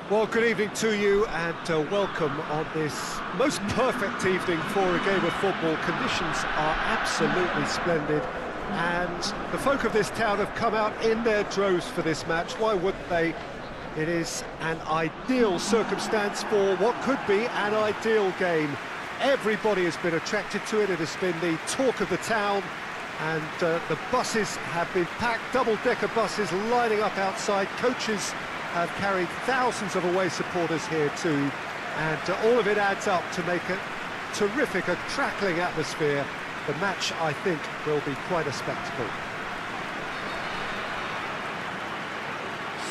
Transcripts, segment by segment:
Well, good evening to you and welcome on this most perfect evening for a game of football. Conditions are absolutely splendid and the folk of this town have come out in their droves for this match. Why wouldn't they? It is an ideal circumstance for what could be an ideal game. Everybody has been attracted to it. It has been the talk of the town, and the buses have been packed, double-decker buses lining up outside. Coaches have carried thousands of away supporters here too, and all of it adds up to make a terrific, a crackling atmosphere. The match, I think, will be quite a spectacle.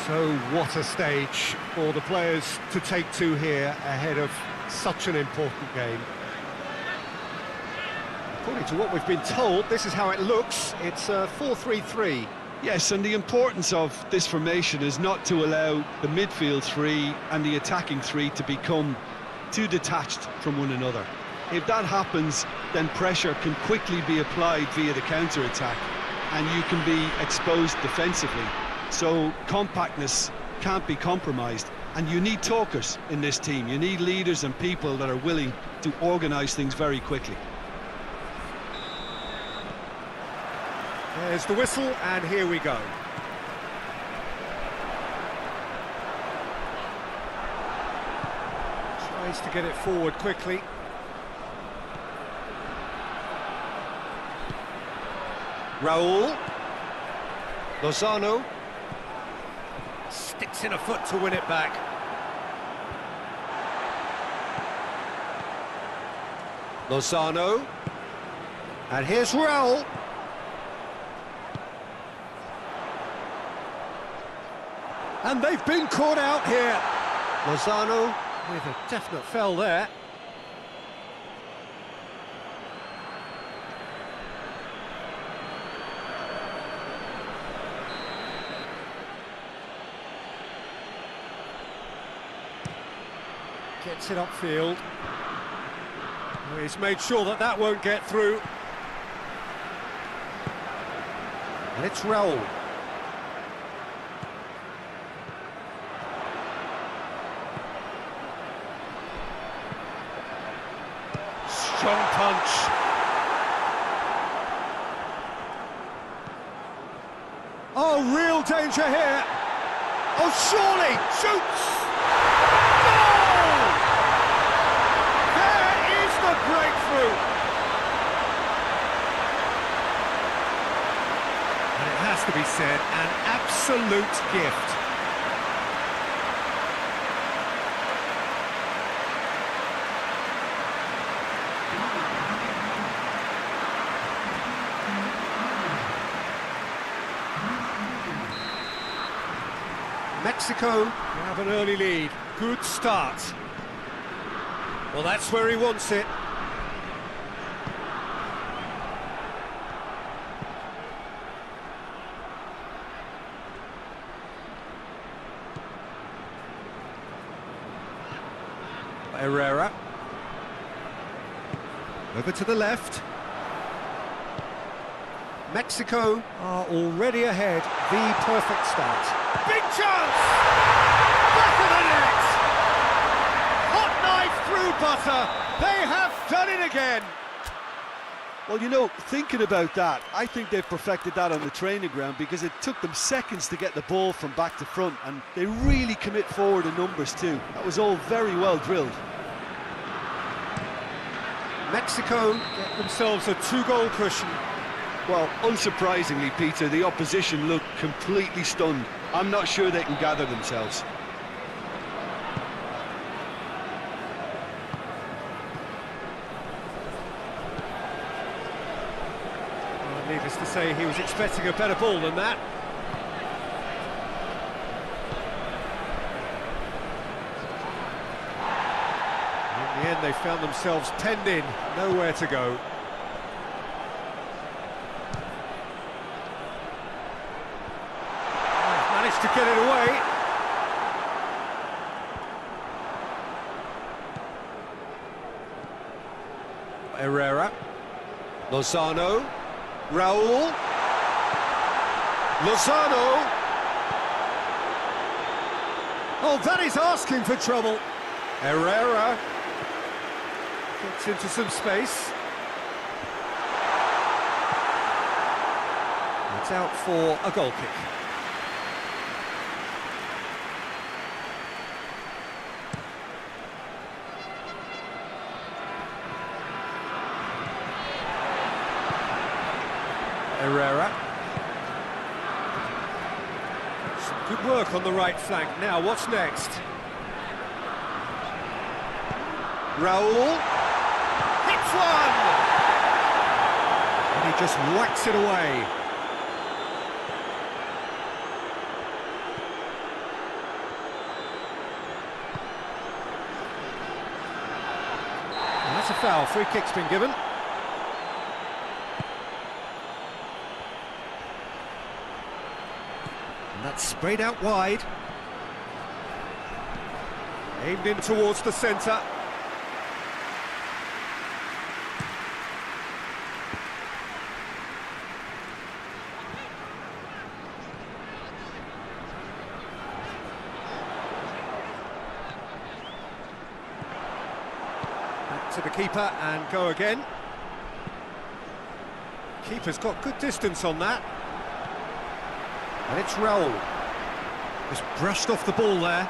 So what a stage for the players to take to here ahead of such an important game. According to what we've been told, this is how it looks. It's 4-3-3. Yes, and the importance of this formation is not to allow the midfield three and the attacking three to become too detached from one another. If that happens, then pressure can quickly be applied via the counter-attack, and you can be exposed defensively. So compactness can't be compromised, and you need talkers in this team. You need leaders and people that are willing to organise things very quickly. There's the whistle, and here we go. Tries to get it forward quickly. Raul. Lozano. Sticks in a foot to win it back. Lozano. And here's Raul. And they've been caught out here. Lozano with a definite foul there. Gets it upfield. Oh, he's made sure that that won't get through. And it's Raul. Strong punch. Oh, real danger here. Oh, surely, shoots! Goal! There is the breakthrough. And it has to be said, an absolute gift. Mexico have an early lead. Good start. Well, that's where he wants it. Herrera. Over to the left. Mexico are already ahead. The perfect start. Big chance! Back of the net! Hot knife through butter. They have done it again. Well, you know, thinking about that, I think they've perfected that on the training ground, because it took them seconds to get the ball from back to front, and they really commit forward in numbers too. That was all very well drilled. Mexico get themselves a two-goal cushion. Well, unsurprisingly, Peter, the opposition look completely stunned. I'm not sure they can gather themselves. Well, needless to say, he was expecting a better ball than that. In the end, they found themselves penned in, nowhere to go. To get it away. Herrera. Lozano. Raul. Lozano. Oh, that is asking for trouble. Herrera gets into some space. It's out for a goal kick. Herrera. Some good work on the right flank. Now, what's next? Raul. Hits one! And he just whacks it away. And that's a foul. Free kick's been given. And that's sprayed out wide. Aimed in towards the centre. Back to the keeper and go again. Keeper's got good distance on that. And it's Raul. Just brushed off the ball there.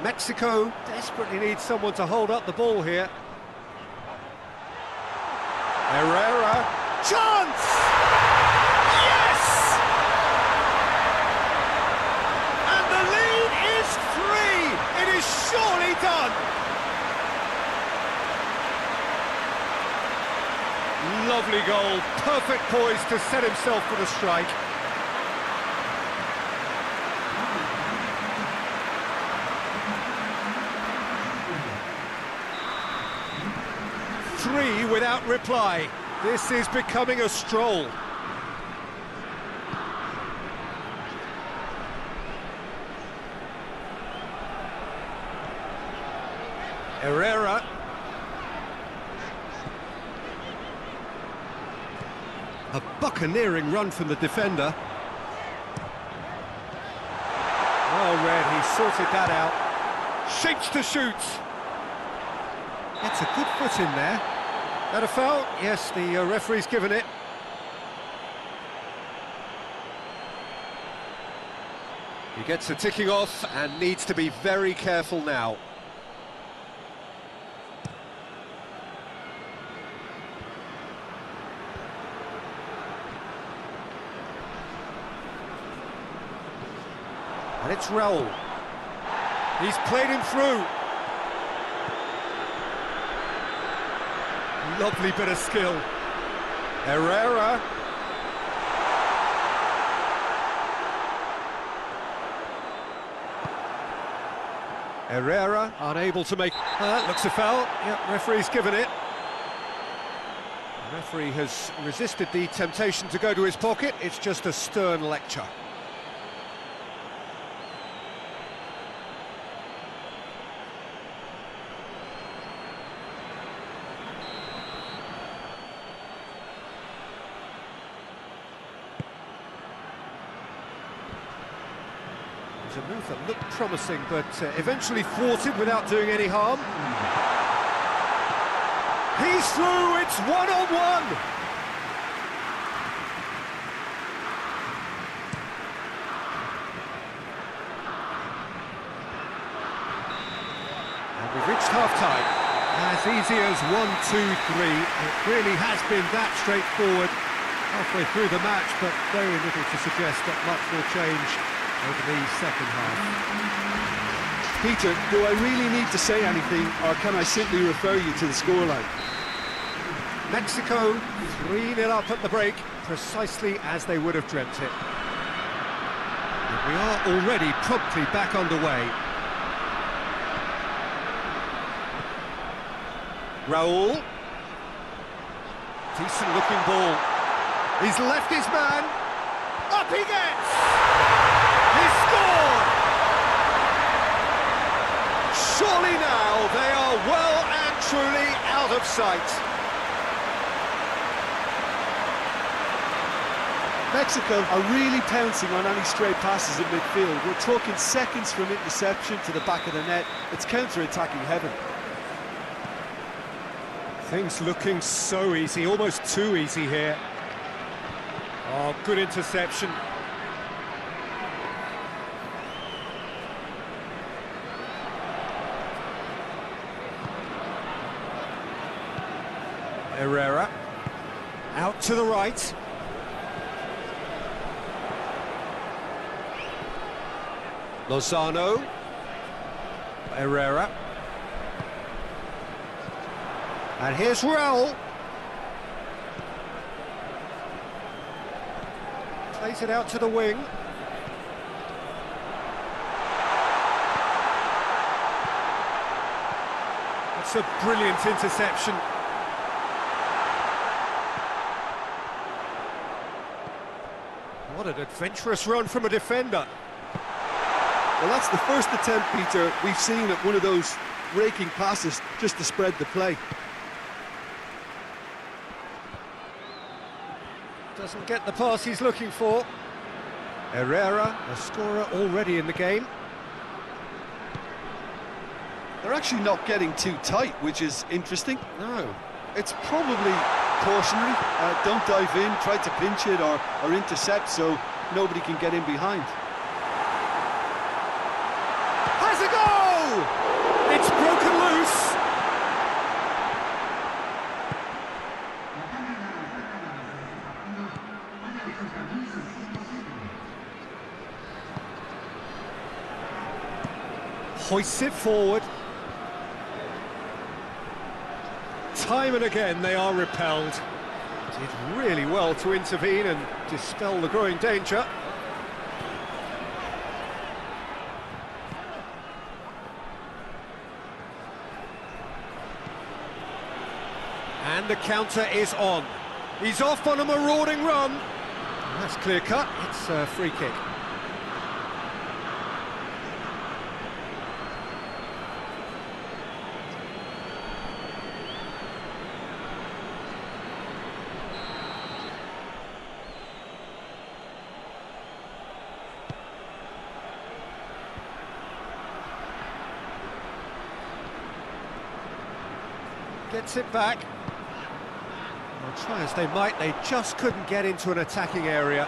Mexico desperately needs someone to hold up the ball here. Herrera. Chance! Yes! And the lead is 3! It is surely done! Lovely goal. Perfect poise to set himself for the strike. Three without reply. This is becoming a stroll. Herrera. A buccaneering run from the defender. Well read, he sorted that out. Shapes to shoot. Gets a good foot in there. That a foul? Yes, the referee's given it. He gets a ticking off and needs to be very careful now. And it's Raul. He's played him through. Lovely bit of skill. Herrera. Herrera unable to make... looks a foul. Yep, referee's given it. The referee has resisted the temptation to go to his pocket. It's just a stern lecture. A move that looked promising, but eventually thwarted without doing any harm. He's through, it's 1-on-1! And we've reached half-time. As easy as 1, 2, 3. It really has been that straightforward halfway through the match, but very little to suggest that much will change over the second half. Peter, do I really need to say anything, or can I simply refer you to the scoreline? Mexico 3-0 up at the break, precisely as they would have dreamt it. And we are already promptly back underway. Raul. Decent looking ball. He's left his man. Up he gets! He scored! Surely now they are well and truly out of sight. Mexico are really pouncing on any stray passes in midfield. We're talking seconds from interception to the back of the net. It's counter-attacking heaven. Things looking so easy, almost too easy here. Oh, good interception. Herrera, out to the right. Lozano, Herrera. And here's Raul. Plays it out to the wing. That's a brilliant interception. What an adventurous run from a defender. Well, that's the first attempt, Peter, we've seen at one of those raking passes just to spread the play. Doesn't get the pass he's looking for. Herrera, a scorer already in the game. They're actually not getting too tight, which is interesting. No. It's probably cautionary. Don't dive in, try to pinch it or intercept so nobody can get in behind. Has a goal! It's broken loose. Hoists it forward. Time and again they are repelled. Did really well to intervene and dispel the growing danger. And the counter is on. He's off on a marauding run. That's clear cut. It's a free kick. Gets it back. Well, try as they might, they just couldn't get into an attacking area.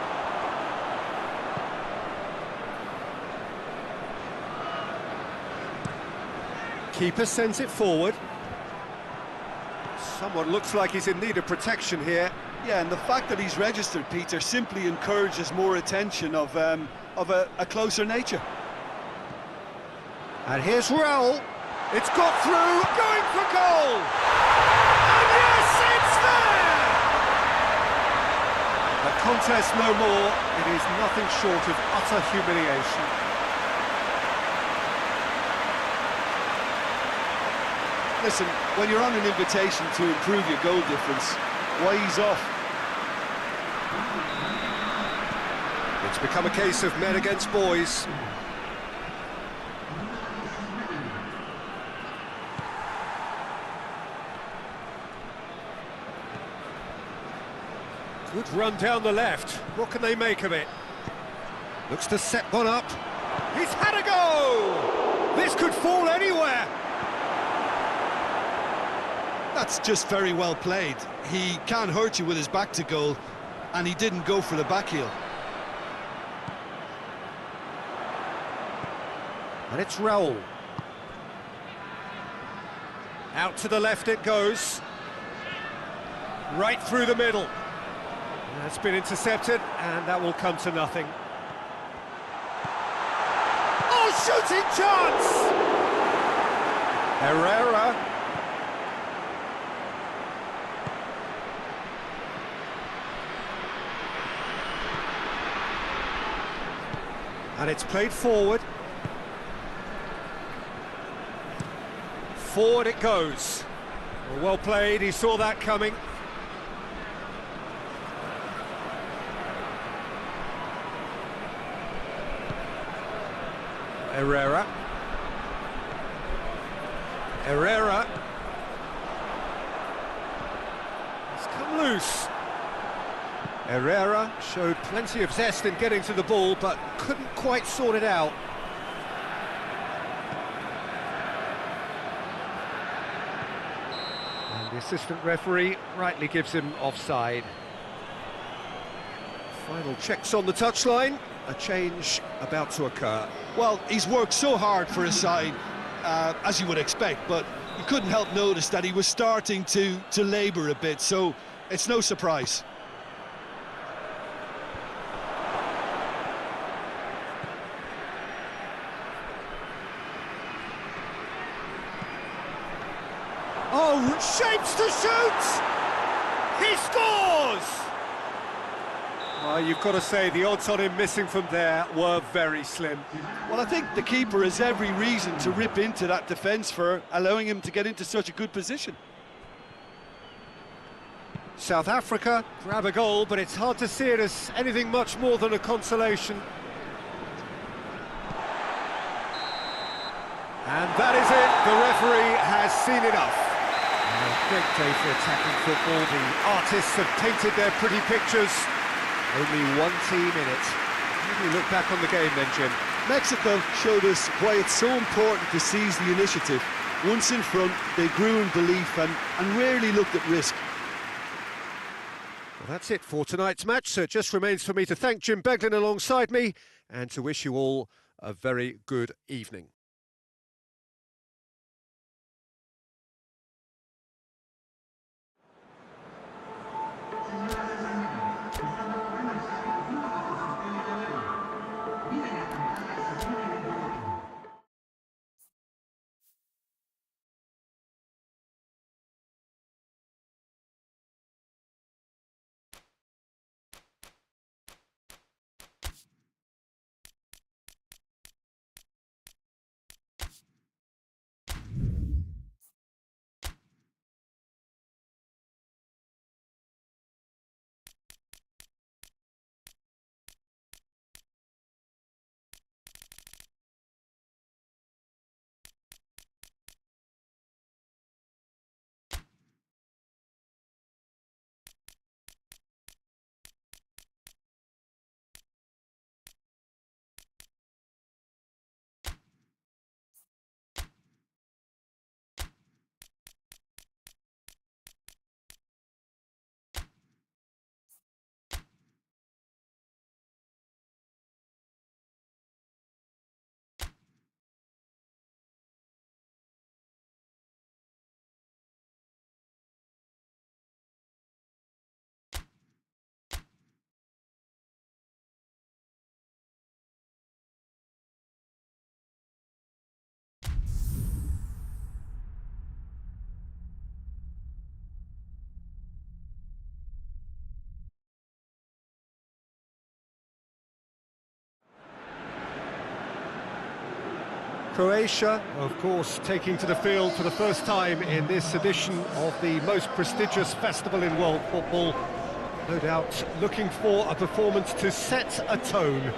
Keeper sends it forward. Someone looks like he's in need of protection here. Yeah, and the fact that he's registered, Peter, simply encourages more attention of a closer nature. And here's Raul. It's got through, going for goal! And yes, it's there! The contest no more. It is nothing short of utter humiliation. Listen, when you're on an invitation to improve your goal difference, why ease off? It's become a case of men against boys. Good run down the left. What can they make of it? Looks to set one up. He's had a go! This could fall anywhere. That's just very well played. He can't hurt you with his back to goal, and he didn't go for the back heel. And it's Raul. Out to the left it goes. Right through the middle. That's been intercepted, and that will come to nothing. Oh, shooting chance! Herrera. And it's played forward. Forward it goes. Well played, he saw that coming. Herrera. Herrera. It's come loose. Herrera showed plenty of zest in getting to the ball, but couldn't quite sort it out. And the assistant referee rightly gives him offside. Final checks on the touchline, a change about to occur. Well, he's worked so hard for his side, as you would expect, but you couldn't help notice that he was starting to labour a bit, so it's no surprise. Oh, shapes to shoot! He scores! Well, you've got to say the odds on him missing from there were very slim. Well, I think the keeper has every reason to rip into that defence for allowing him to get into such a good position. South Africa grab a goal, but it's hard to see it as anything much more than a consolation. And that is it, the referee has seen enough. And a great day for attacking football. The artists have painted their pretty pictures. Only one team in it. How do you look back on the game then, Jim? Mexico showed us why it's so important to seize the initiative. Once in front, they grew in belief and rarely looked at risk. Well, that's it for tonight's match, so it just remains for me to thank Jim Beglin alongside me and to wish you all a very good evening. Croatia, of course, taking to the field for the first time in this edition of the most prestigious festival in world football. No doubt looking for a performance to set a tone.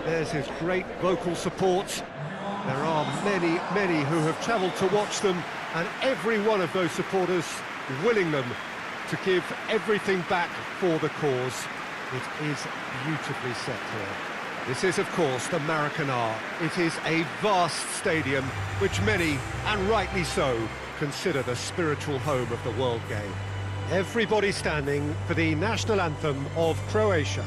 There's his great vocal support. There are many, many who have travelled to watch them, and every one of those supporters willing them to give everything back for the cause. It is beautifully set here. This is, of course, the Maracanã. It is a vast stadium, which many, and rightly so, consider the spiritual home of the world game. Everybody standing for the national anthem of Croatia.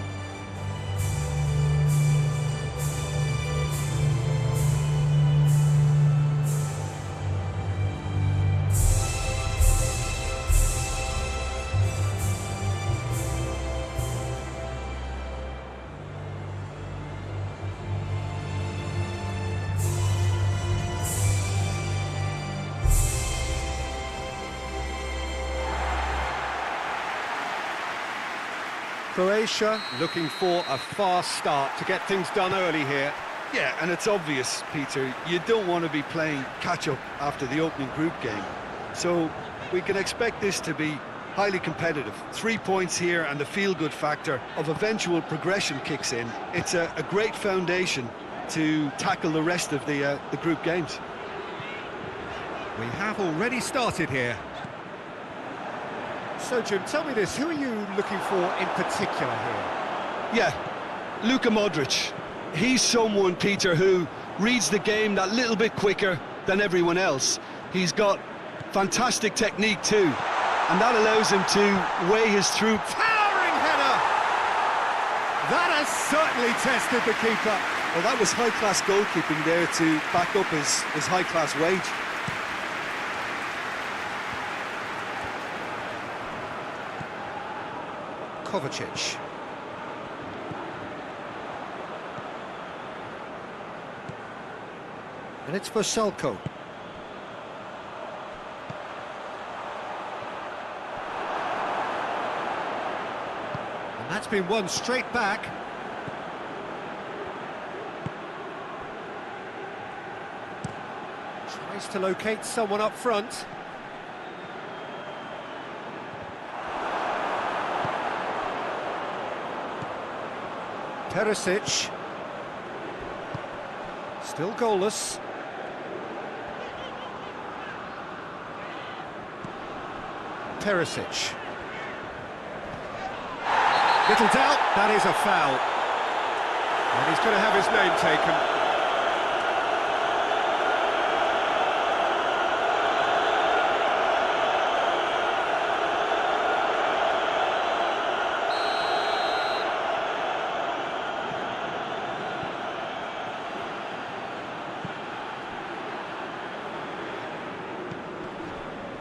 Croatia looking for a fast start to get things done early here. Yeah, and it's obvious, Peter, you don't want to be playing catch-up after the opening group game. So we can expect this to be highly competitive. 3 points here and the feel-good factor of eventual progression kicks in. It's a great foundation to tackle the rest of the group games. We have already started here. So, Jim, tell me this, who are you looking for in particular here? Yeah, Luka Modric. He's someone, Peter, who reads the game that little bit quicker than everyone else. He's got fantastic technique too, and that allows him to weigh his through. Towering header! That has certainly tested the keeper. Well, that was high-class goalkeeping there to back up his high-class wage. Kovacic. And it's for Salko. And that's been won straight back. Tries to locate someone up front. Perisic. Still goalless. Perisic. Little doubt, that is a foul. And he's going to have his name taken.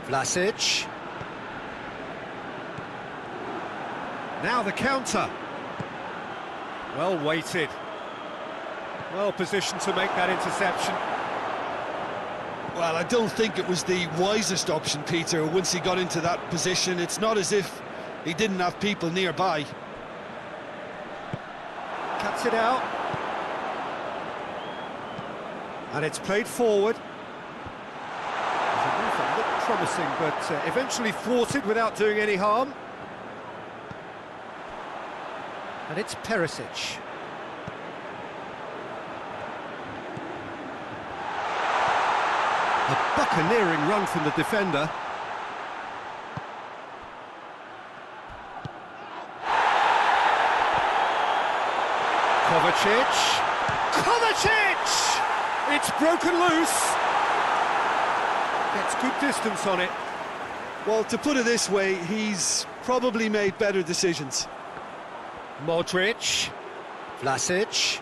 Vlasic. Now the counter. Well weighted. Well positioned to make that interception. Well, I don't think it was the wisest option, Peter, once he got into that position. It's not as if he didn't have people nearby. Cuts it out. And it's played forward. Looked promising, but eventually thwarted without doing any harm. And it's Perisic. A buccaneering run from the defender. Kovacic! Kovacic! It's broken loose. Gets good distance on it. Well, to put it this way, he's probably made better decisions. Modric. Vlasic.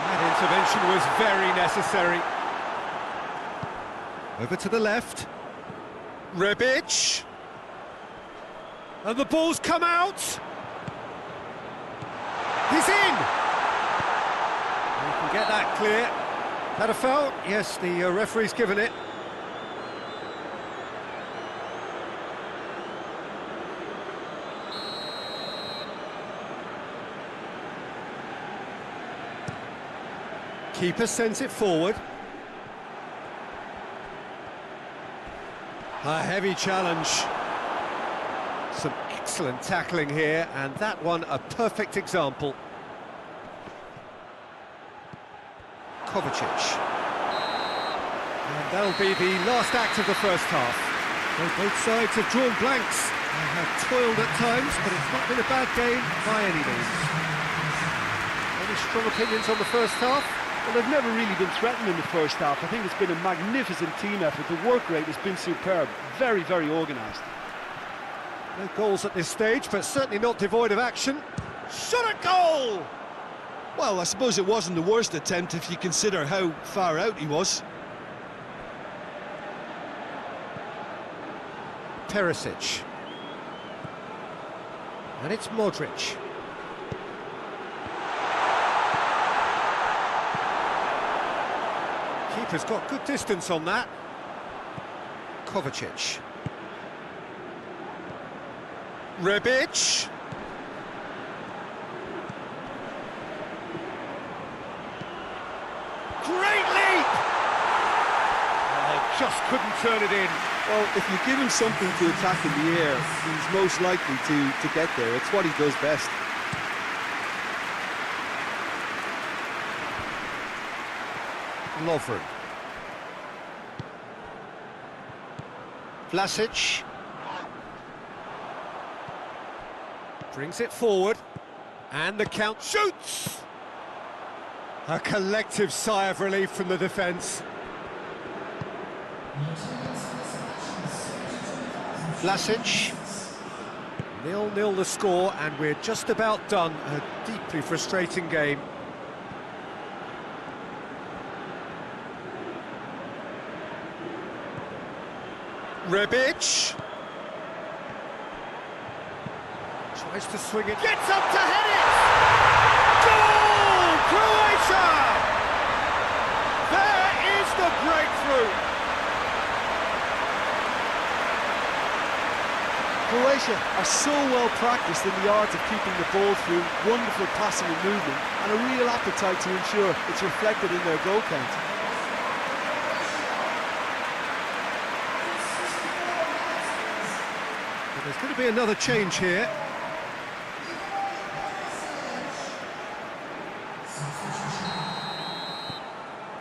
That intervention was very necessary. Over to the left. Rebic. And the ball's come out. He's in. You can get that clear. That a foul? Yes, the referee's given it. Keeper sends it forward. A heavy challenge. Some excellent tackling here, and that one a perfect example. Kovacic. And that'll be the last act of the first half. Well, both sides have drawn blanks. They have toiled at times, but it's not been a bad game by any means. Any strong opinions on the first half? Well, they've never really been threatened in the first half. I think it's been a magnificent team effort. The work rate has been superb. Very, very organised. No goals at this stage, but certainly not devoid of action. Shot at goal! Well, I suppose it wasn't the worst attempt if you consider how far out he was. Perisic. And it's Modric. Keeper's got good distance on that. Kovacic. Rebic. Great leap! Oh, just couldn't turn it in. Well, if you give him something to attack in the air, he's most likely to get there. It's what he does best. Lovren. Vlasic. Brings it forward. And the count shoots! A collective sigh of relief from the defence. Vlasic. 0-0 the score, and we're just about done. A deeply frustrating game. Rebic. Tries to swing it. Gets up to head it! Goal! Croatia! There is the breakthrough! Croatia are so well practiced in the art of keeping the ball through, wonderful passing and movement, and a real appetite to ensure it's reflected in their goal count. But there's going to be another change here.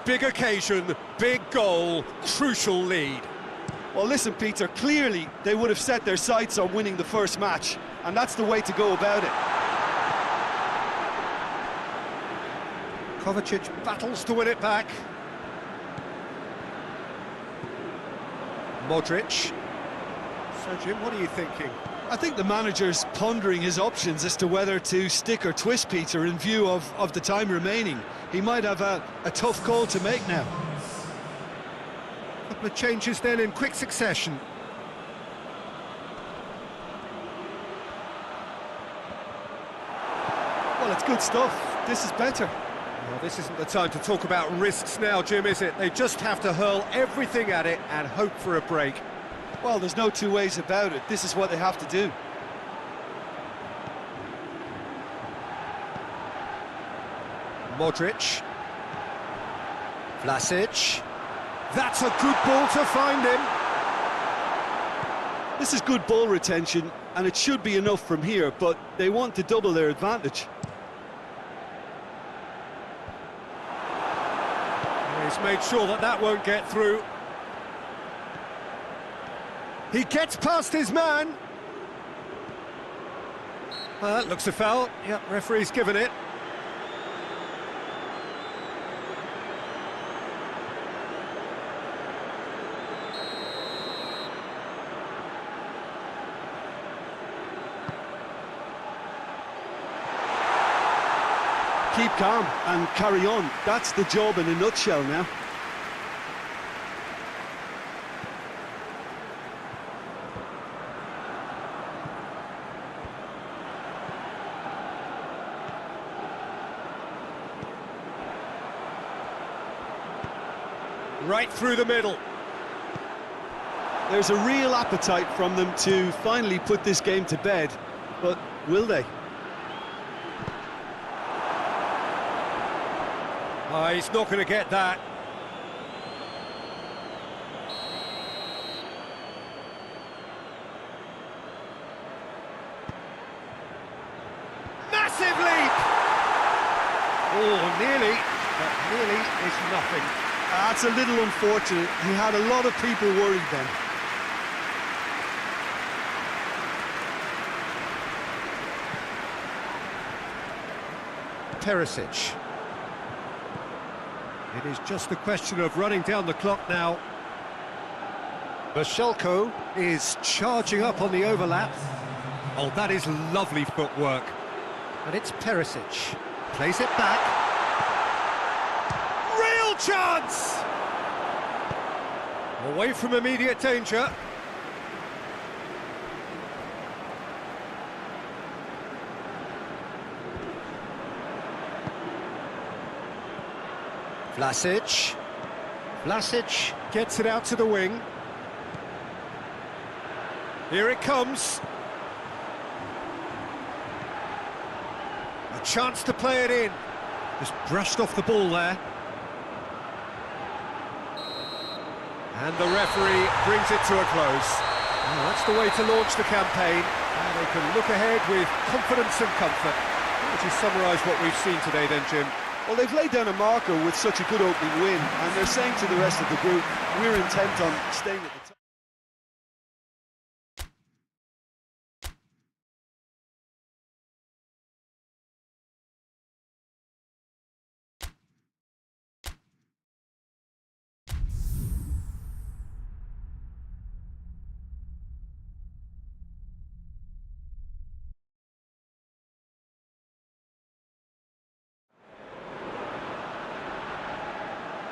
Big occasion, big goal, crucial lead. Well, listen, Peter, clearly they would have set their sights on winning the first match, and that's the way to go about it. Kovacic battles to win it back. Modric. So, Jim, what are you thinking? I think the manager's pondering his options as to whether to stick or twist, Peter, in view of the time remaining. He might have a tough call to make now. A couple of changes then in quick succession. Well, it's good stuff. This is better. Well, this isn't the time to talk about risks now, Jim, is it? They just have to hurl everything at it and hope for a break. Well, there's no two ways about it. This is what they have to do. Modric. Vlasic. That's a good ball to find him. This is good ball retention, and it should be enough from here, but they want to double their advantage. He's made sure that that won't get through. He gets past his man. That looks a foul. Yep, referee's given it. Keep calm and carry on. That's the job in a nutshell now. Right through the middle. There's a real appetite from them to finally put this game to bed, but will they? Oh, he's not going to get that. Massive leap! Oh, nearly, but nearly is nothing. That's a little unfortunate. He had a lot of people worried then. Perisic. It is just a question of running down the clock now. Bashelko is charging up on the overlap. Oh, that is lovely footwork. And it's Perisic. Plays it back. Real chance! Away from immediate danger. Vlasic. Vlasic gets it out to the wing. Here it comes. A chance to play it in. Just brushed off the ball there. And the referee brings it to a close. Well, that's the way to launch the campaign. And they can look ahead with confidence and comfort. How would you summarise what we've seen today then, Jim? Well, they've laid down a marker with such a good opening win, and they're saying to the rest of the group, we're intent on staying at the top.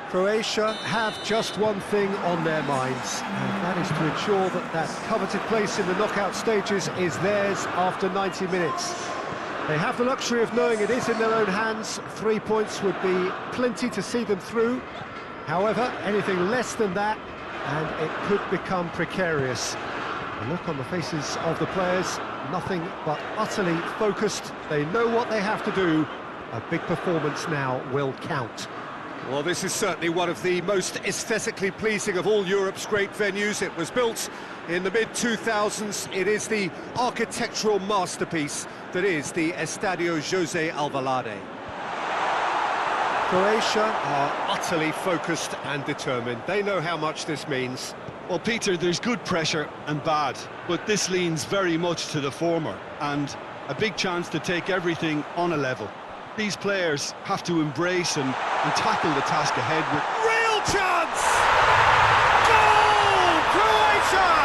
Croatia have just one thing on their minds, and that is to ensure that that coveted place in the knockout stages is theirs after 90 minutes. They have the luxury of knowing it is in their own hands. 3 points would be plenty to see them through. However, anything less than that, and it could become precarious. The look on the faces of the players, nothing but utterly focused. They know what they have to do. A big performance now will count. Well, this is certainly one of the most aesthetically pleasing of all Europe's great venues. It was built in the mid-2000s. It is the architectural masterpiece that is the Estadio José Alvalade. Croatia are utterly focused and determined. They know how much this means. Well, Peter, there's good pressure and bad, but this leans very much to the former, and a big chance to take everything on a level. These players have to embrace and tackle the task ahead with... Real chance! Goal! Croatia!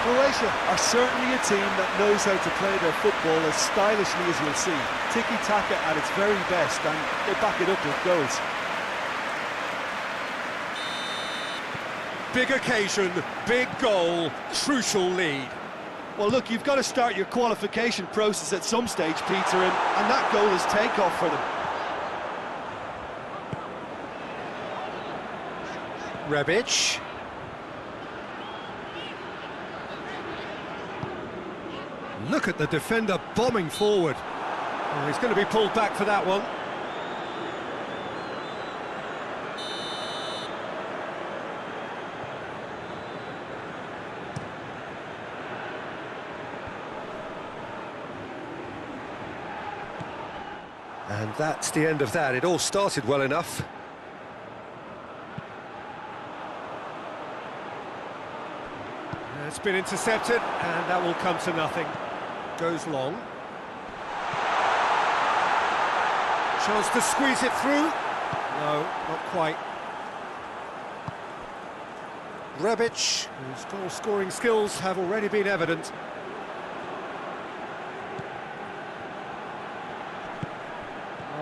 Croatia are certainly a team that knows how to play their football as stylishly as we'll see. Tiki-taka at its very best, and they back it up with goals. Big occasion, big goal, crucial lead. Well, look, you've got to start your qualification process at some stage, Peter, and that goal is take-off for them. Rebic. Look at the defender bombing forward. Oh, he's going to be pulled back for that one. And that's the end of that. It all started well enough. It's been intercepted, and that will come to nothing. Goes long. Chance to squeeze it through. No, not quite. Rebic, whose goal-scoring skills have already been evident.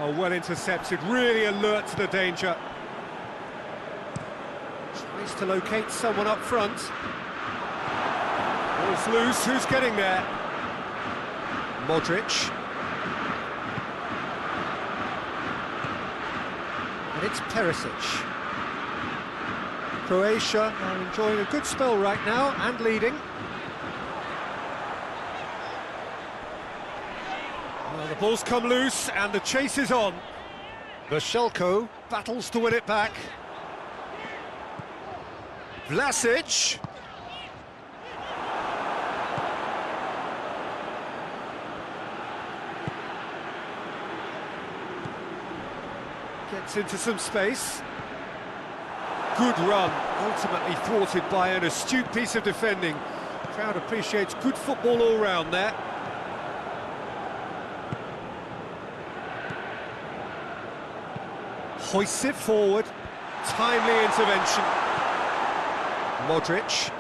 Oh, well intercepted, really alert to the danger. Tries to locate someone up front. Ball's loose, who's getting there? Modric. And it's Perisic. Croatia are enjoying a good spell right now and leading. Well, the ball's come loose and the chase is on. Vashelko battles to win it back. Vlasic. Gets into some space. Good run, ultimately thwarted by an astute piece of defending. Crowd appreciates good football all round there. Hoists it forward, timely intervention. Modric.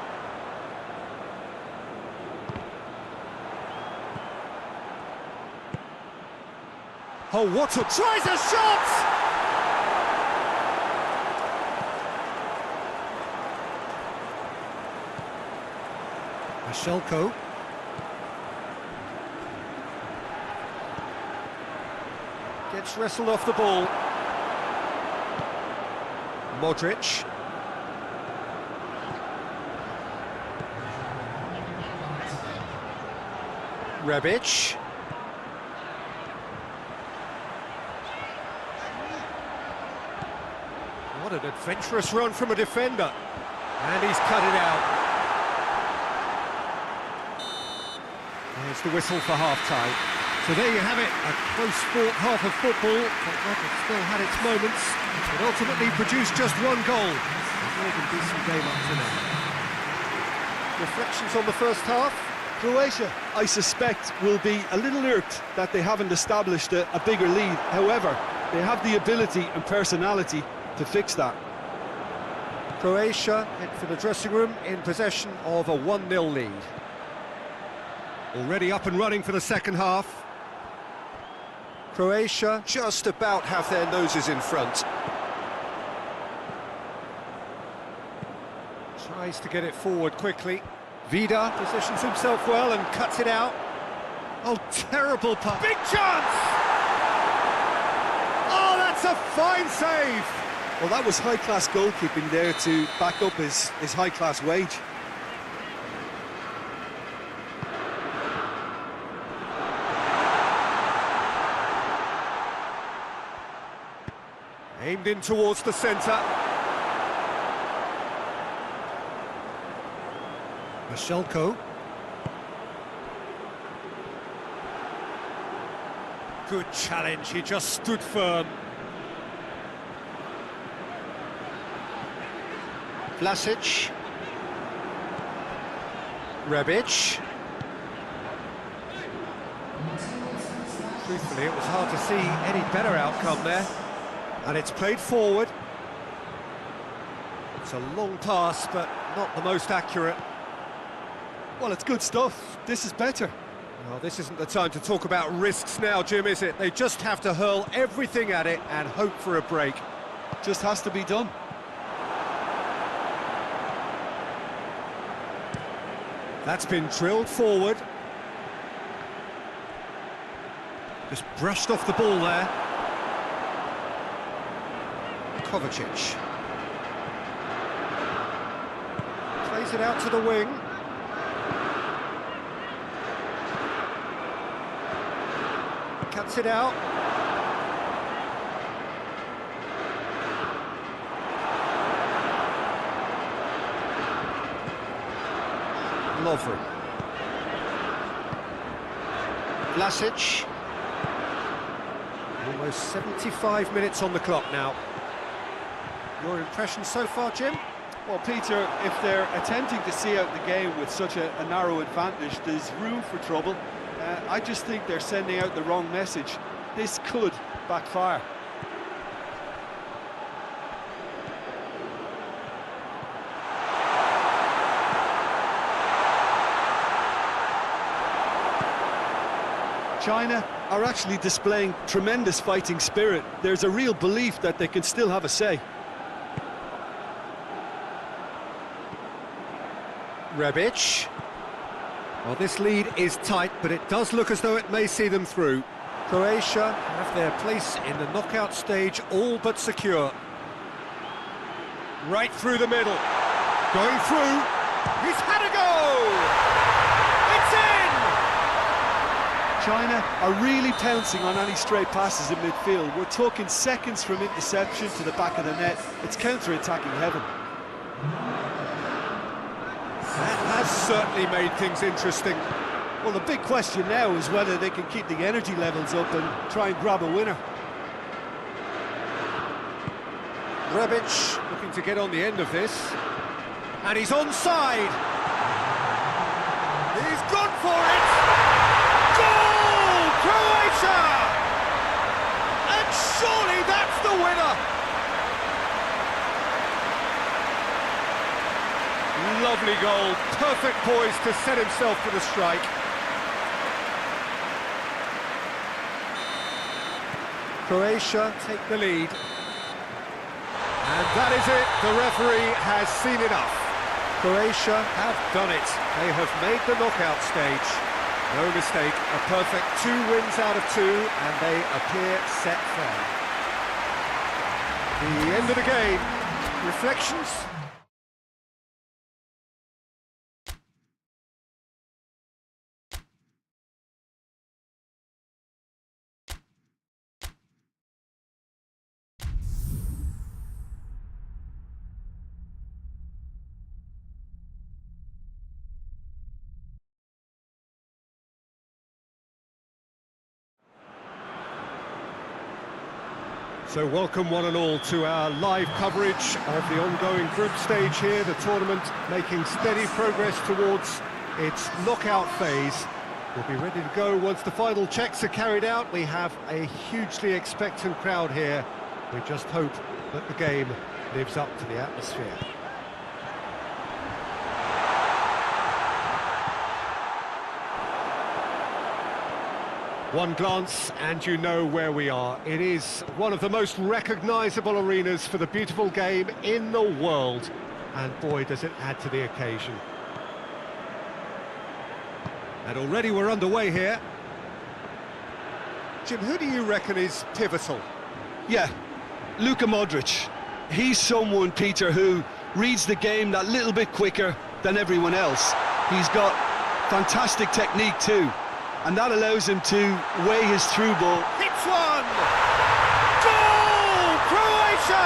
Oh, what a... Tries a shot! Vashelko. Gets wrestled off the ball. Modric. Rebic. What an adventurous run from a defender. And he's cut it out. There's the whistle for half-time. So there you have it, a close-fought half of football, but that has still had its moments. It ultimately produced just one goal. A more than decent game up to now. Reflections on the first half? Croatia, I suspect, will be a little irked that they haven't established a bigger lead. However, they have the ability and personality to fix that. Croatia head for the dressing room in possession of a 1-0 lead. Already up and running for the second half. Croatia just about have their noses in front. Tries to get it forward quickly. Vida positions himself well and cuts it out. Oh, terrible pass. Big chance! Oh, that's a fine save! Well, that was high-class goalkeeping there to back up his high-class wage. Aimed in towards the centre. Mashelko. Good challenge, he just stood firm. Vlasic. Rebic. Truthfully, it was hard to see any better outcome there. And it's played forward. It's a long pass, but not the most accurate. Well, it's good stuff. This is better. Well, this isn't the time to talk about risks now, Jim, is it? They just have to hurl everything at it and hope for a break. Just has to be done. That's been drilled forward. Just brushed off the ball there. Kovacic. Plays it out to the wing. Cuts it out. Lovren. Vlasic. Almost 75 minutes on the clock now. Your impression so far, Jim? Well, Peter, if they're attempting to see out the game with such a narrow advantage, there's room for trouble. I just think they're sending out the wrong message. This could backfire. China are actually displaying tremendous fighting spirit. There's a real belief that they can still have a say. Rebic. Well, this lead is tight, but it does look as though it may see them through. Croatia have their place in the knockout stage all but secure. Right through the middle. Going through. He's had a go! It's in! China are really pouncing on any stray passes in midfield. We're talking seconds from interception to the back of the net. It's counter-attacking heaven. That has certainly made things interesting. Well, the big question now is whether they can keep the energy levels up and try and grab a winner. Rebic looking to get on the end of this. And he's onside. He's gone for it. Goal! Croatia! And surely that's the winner. Lovely goal, perfect poise to set himself for the strike. Croatia take the lead. And that is it, the referee has seen enough. Croatia have done it. They have made the knockout stage. No mistake, a perfect 2 wins out of 2, and they appear set fair. The end of the game. Reflections? So welcome one and all to our live coverage of the ongoing group stage here, the tournament making steady progress towards its knockout phase. We'll be ready to go once the final checks are carried out. We have a hugely expectant crowd here. We just hope that the game lives up to the atmosphere. One glance and you know where we are. It is one of the most recognisable arenas for the beautiful game in the world. And boy, does it add to the occasion. And already we're underway here. Jim, who do you reckon is pivotal? Yeah, Luka Modric. He's someone, Peter, who reads the game that little bit quicker than everyone else. He's got fantastic technique too. And that allows him to weigh his through ball. Hits one! Goal! Croatia!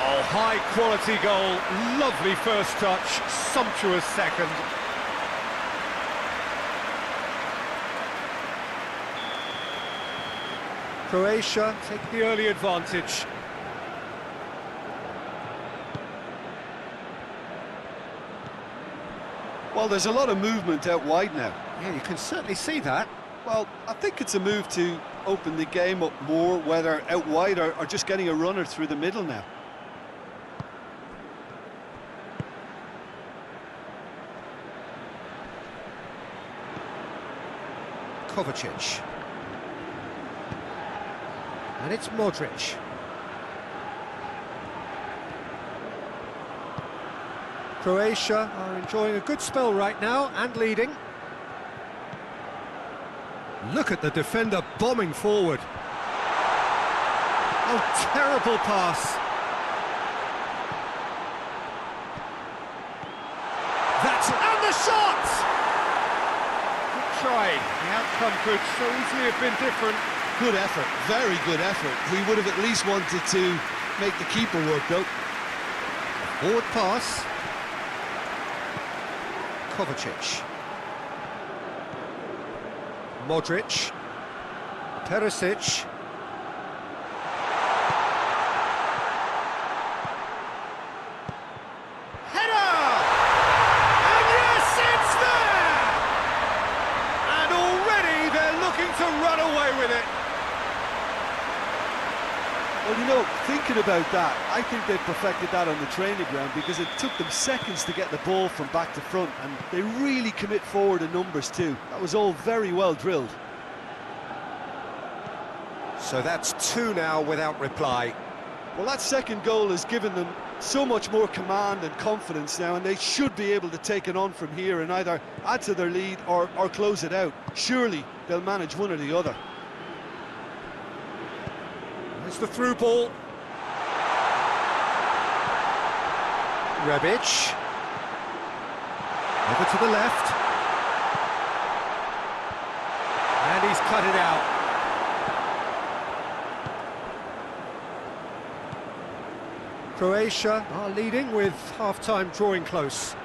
Oh, high-quality goal. Lovely first touch, sumptuous second. Croatia take the early advantage. Well, there's a lot of movement out wide now. Yeah, you can certainly see that. Well, I think it's a move to open the game up more, whether out wide or just getting a runner through the middle now. Kovacic. And it's Modric. Croatia are enjoying a good spell right now and leading. Look at the defender bombing forward. Oh, terrible pass. And the shot! Good try. The outcome could so easily have been different. Good effort, very good effort. We would have at least wanted to make the keeper work though. Forward pass. Kovacic. Modric. Perisic. Header! And yes, it's there! And already they're looking to run away with it. Well, you know, thinking about that, I think they perfected that on the training ground because it took them seconds to get the ball from back to front, and they really commit forward in numbers too. That was all very well drilled. So that's two now without reply. Well, that second goal has given them so much more command and confidence now, and they should be able to take it on from here and either add to their lead or close it out. Surely they'll manage one or the other. It's the through ball. Rebic. Over to the left. And he's cut it out. Croatia are leading with half-time drawing close.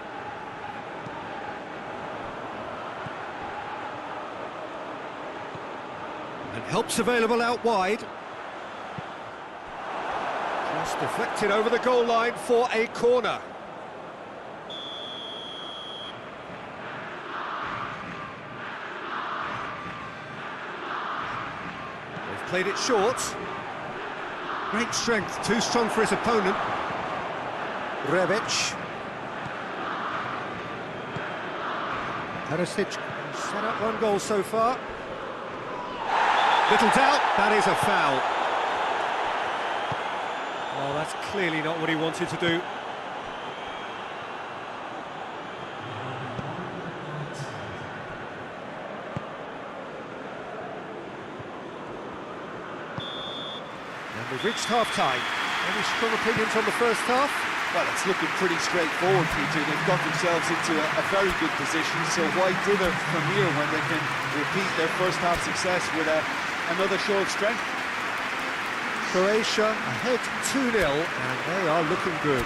And help's available out wide. Just deflected over the goal line for a corner. They've played it short. Great strength, too strong for his opponent. Rebic. Perisic set up one goal so far. Little doubt, that is a foul. Well, that's clearly not what he wanted to do. And we've reached half-time. Any strong opinions on the first half? Well, it's looking pretty straightforward, Peter. They've got themselves into a very good position, so why dither from here when they can repeat their first half success with another show of strength? Croatia ahead 2-0, and they are looking good.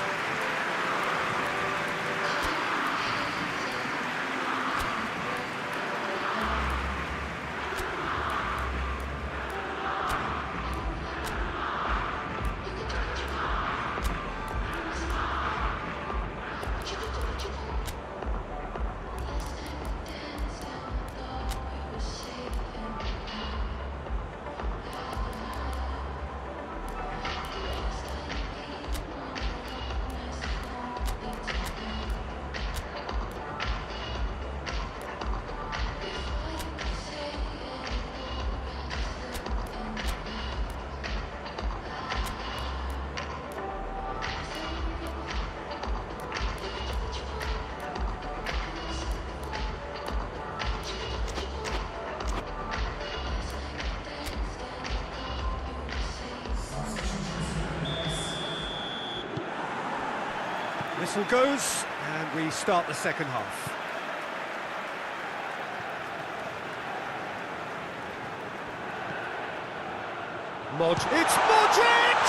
Whistle goes, and we start the second half. It's Modric!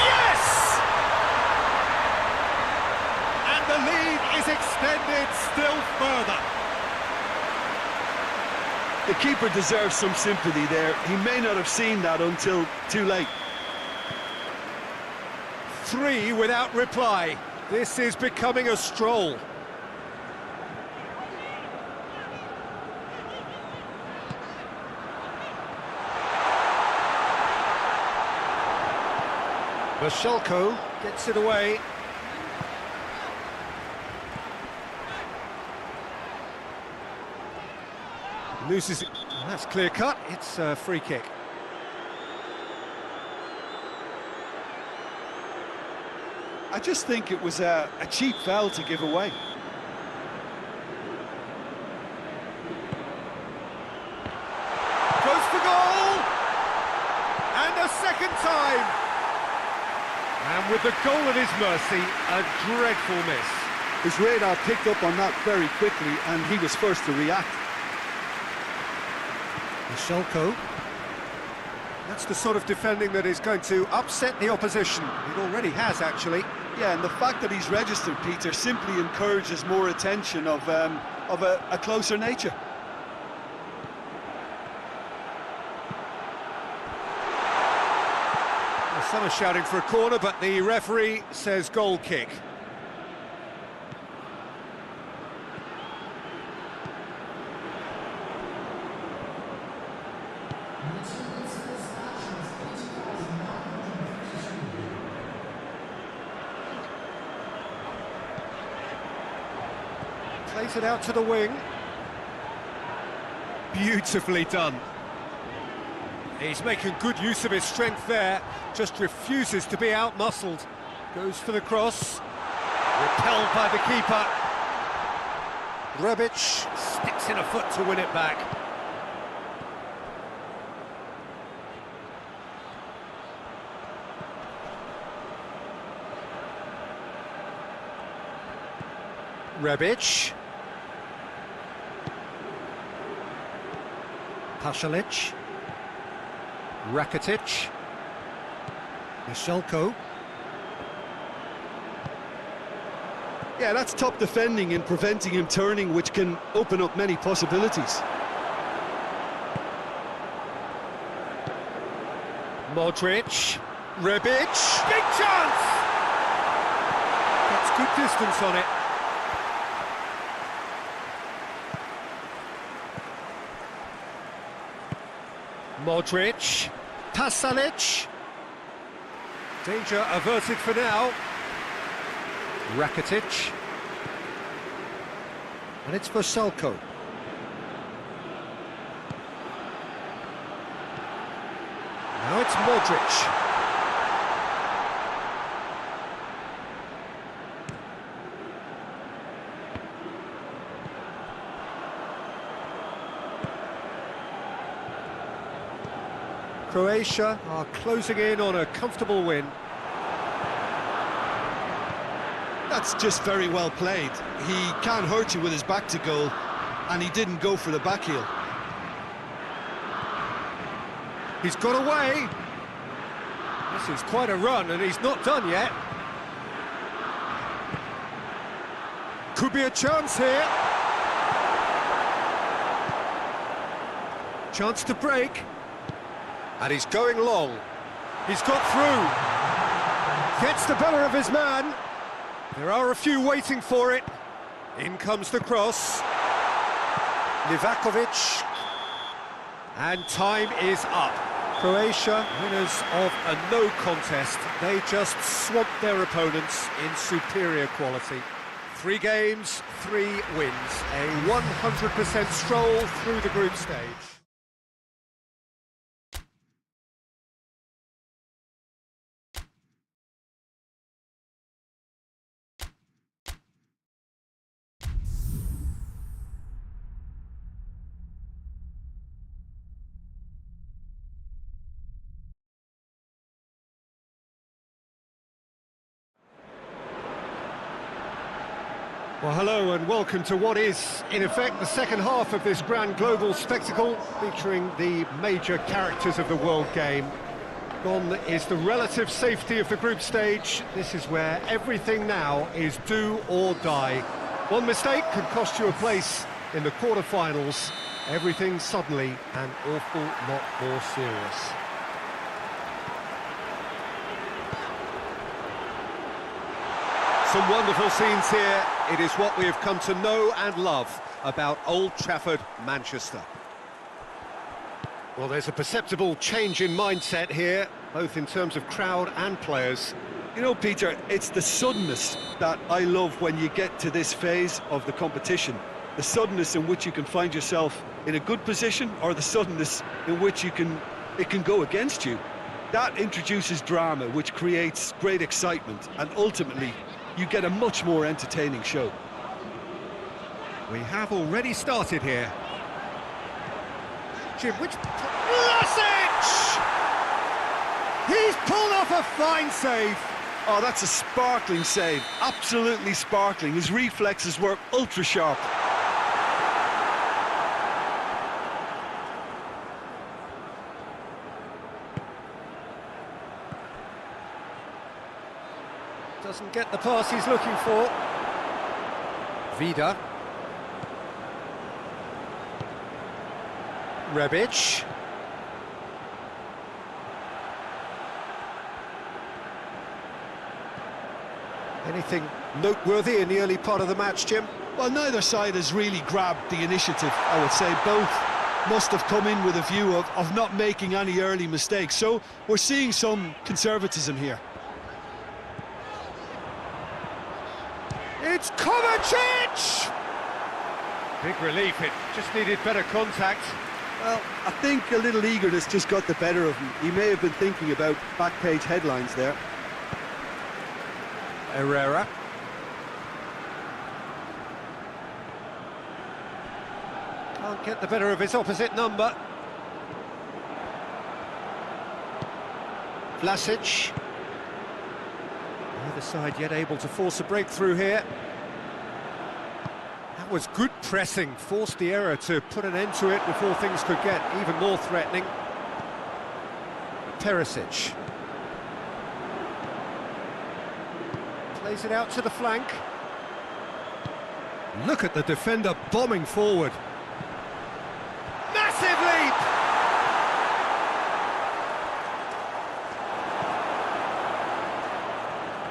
Yes! And the lead is extended still further. The keeper deserves some sympathy there. He may not have seen that until too late. 3 without reply. This is becoming a stroll. Bashelko gets it away. Loses it. Oh, that's clear cut. It's a free kick. I just think it was a cheap foul to give away. Goes for goal! And a second time! And with the goal at his mercy, a dreadful miss. His radar picked up on that very quickly, and he was first to react. Bashelko. That's the sort of defending that is going to upset the opposition. It already has, actually. Yeah, and the fact that he's registered, Peter, simply encourages more attention of a closer nature. Well, some are shouting for a corner, but the referee says goal kick. Plays it out to the wing. Beautifully done. He's making good use of his strength there, just refuses to be out-muscled. Goes for the cross. Repelled by the keeper. Rebic sticks in a foot to win it back. Rebic. Pasalic. Rakitic. Bashelko. Yeah, that's top defending in preventing him turning, which can open up many possibilities. Modric. Rebic. Big chance! Gets good distance on it. Modric, Pasalic, danger averted for now. Rakitic, and it's Bashelko. Now it's Modric. Croatia are closing in on a comfortable win. That's just very well played. He can't hurt you with his back to goal, and he didn't go for the back heel. He's got away. This is quite a run, and he's not done yet. Could be a chance here. Chance to break. And he's going long. He's got through. Gets the better of his man. There are a few waiting for it. In comes the cross. Livakovic. And time is up. Croatia, winners of a no contest. They just swamped their opponents in superior quality. 3 games, 3 wins. A 100% stroll through the group stage. Well, hello and welcome to what is, in effect, the second half of this grand global spectacle featuring the major characters of the world game. Gone is the relative safety of the group stage. This is where everything now is do or die. One mistake could cost you a place in the quarter-finals. Everything suddenly an awful lot more serious. Some wonderful scenes here. It is what we have come to know and love about Old Trafford, Manchester. Well, there's a perceptible change in mindset here, both in terms of crowd and players. You know, Peter, it's the suddenness that I love when you get to this phase of the competition. The suddenness in which you can find yourself in a good position, or the suddenness in which it can go against you. That introduces drama, which creates great excitement, and ultimately you get a much more entertaining show. We have already started here. Jim, which... Vlasic! He's pulled off a fine save. Oh, that's a sparkling save. Absolutely sparkling. His reflexes were ultra sharp. Doesn't get the pass he's looking for. Vida. Rebic. Anything noteworthy in the early part of the match, Jim? Well, neither side has really grabbed the initiative, I would say. Both must have come in with a view of not making any early mistakes. So we're seeing some conservatism here. It's Kovacic! Big relief, it just needed better contact. Well, I think a little eagerness just got the better of him. He may have been thinking about back page headlines there. Herrera. Can't get the better of his opposite number. Vlasic. Neither side yet able to force a breakthrough here. That was good pressing, forced the error to put an end to it before things could get even more threatening. Perisic. Plays it out to the flank. Look at the defender bombing forward. Massive leap!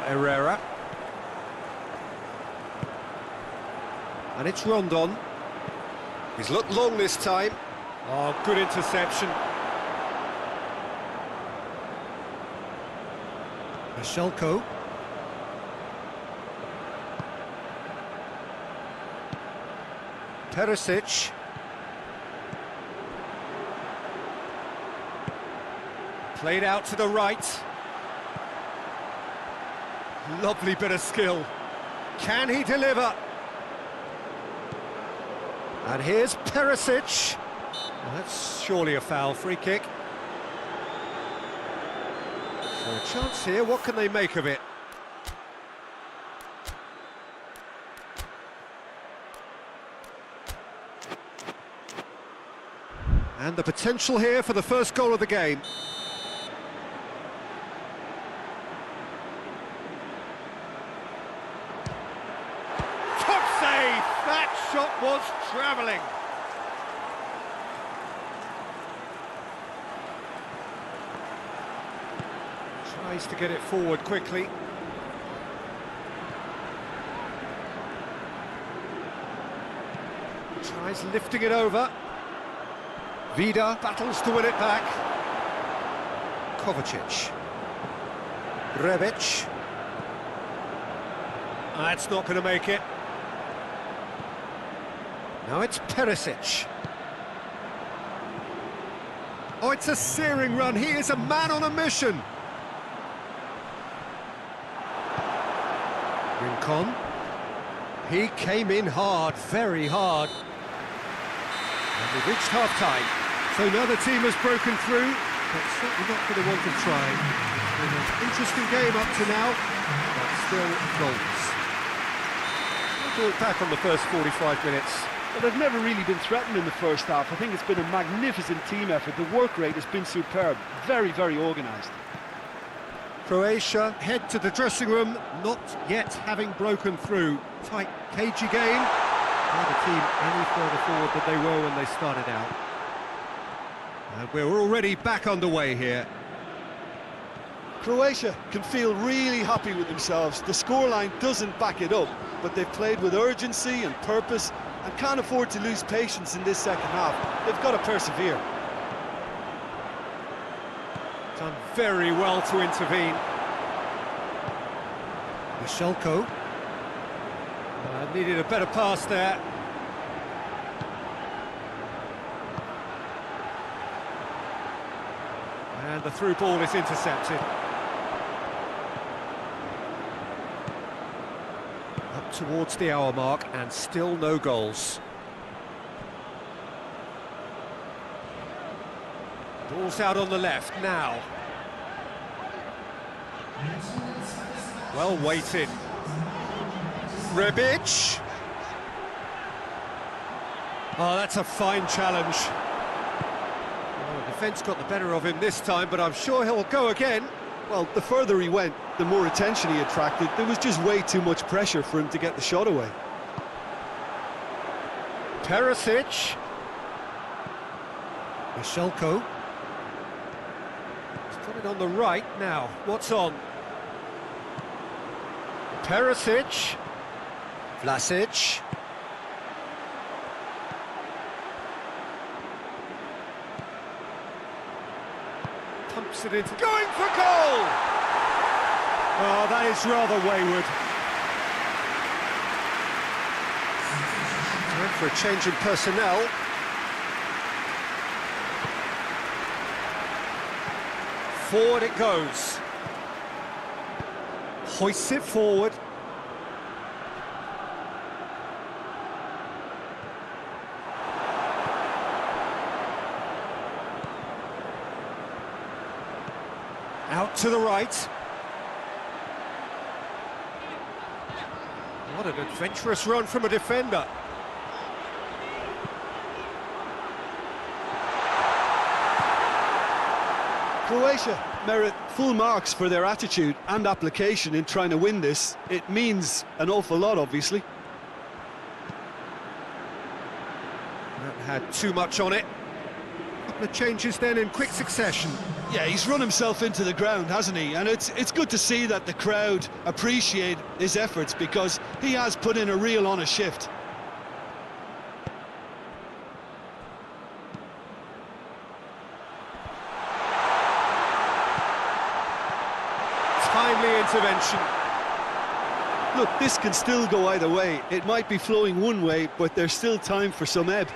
Herrera. And it's Rondon. He's looked long this time. Oh, good interception. Mashelko. Perisic. Played out to the right. Lovely bit of skill. Can he deliver? And here's Perisic. Well, that's surely a foul. Free kick. So a chance here. What can they make of it? And the potential here for the first goal of the game. Top save! That shot was travelling. Tries to get it forward quickly. Tries lifting it over. Vida battles to win it back. Kovacic. Rebic. That's not going to make it. Now it's Perisic. Oh, it's a searing run. He is a man on a mission. Rincon. He came in hard, very hard. And we've reached half-time. So now the team has broken through, but certainly not for the want of trying. It's been an interesting game up to now, but still goals. To look back on the first 45 minutes. Well, they've never really been threatened in the first half. I think it's been a magnificent team effort. The work rate has been superb. Very, very organised. Croatia head to the dressing room, not yet having broken through. Tight, cagey game. Not a team any further forward than they were when they started out. And we're already back underway here. Croatia can feel really happy with themselves. The scoreline doesn't back it up, but they've played with urgency and purpose and can't afford to lose patience in this second half. They've got to persevere. Done very well to intervene. Michelko. Needed a better pass there. And the through ball is intercepted. Up towards the hour mark and still no goals. Ball's out on the left now. Well weighted. Rebic. Oh, that's a fine challenge. Well, the defence got the better of him this time, but I'm sure he'll go again. Well, the further he went, the more attention he attracted. There was just way too much pressure for him to get the shot away. Perisic. Michelko. He's got it on the right now. What's on? Perisic. Vlasic. Pumps it into... Going for goal! Oh, that is rather wayward. Time for a change in personnel. Forward it goes. Hoists it forward. Out to the right. What an adventurous run from a defender. Croatia merit full marks for their attitude and application in trying to win this. It means an awful lot, obviously. That had too much on it. A couple of changes then in quick succession. Yeah, he's run himself into the ground, hasn't he? And it's good to see that the crowd appreciate his efforts, because he has put in a real honest shift. Timely intervention. Look, this can still go either way. It might be flowing one way, but there's still time for some ebb.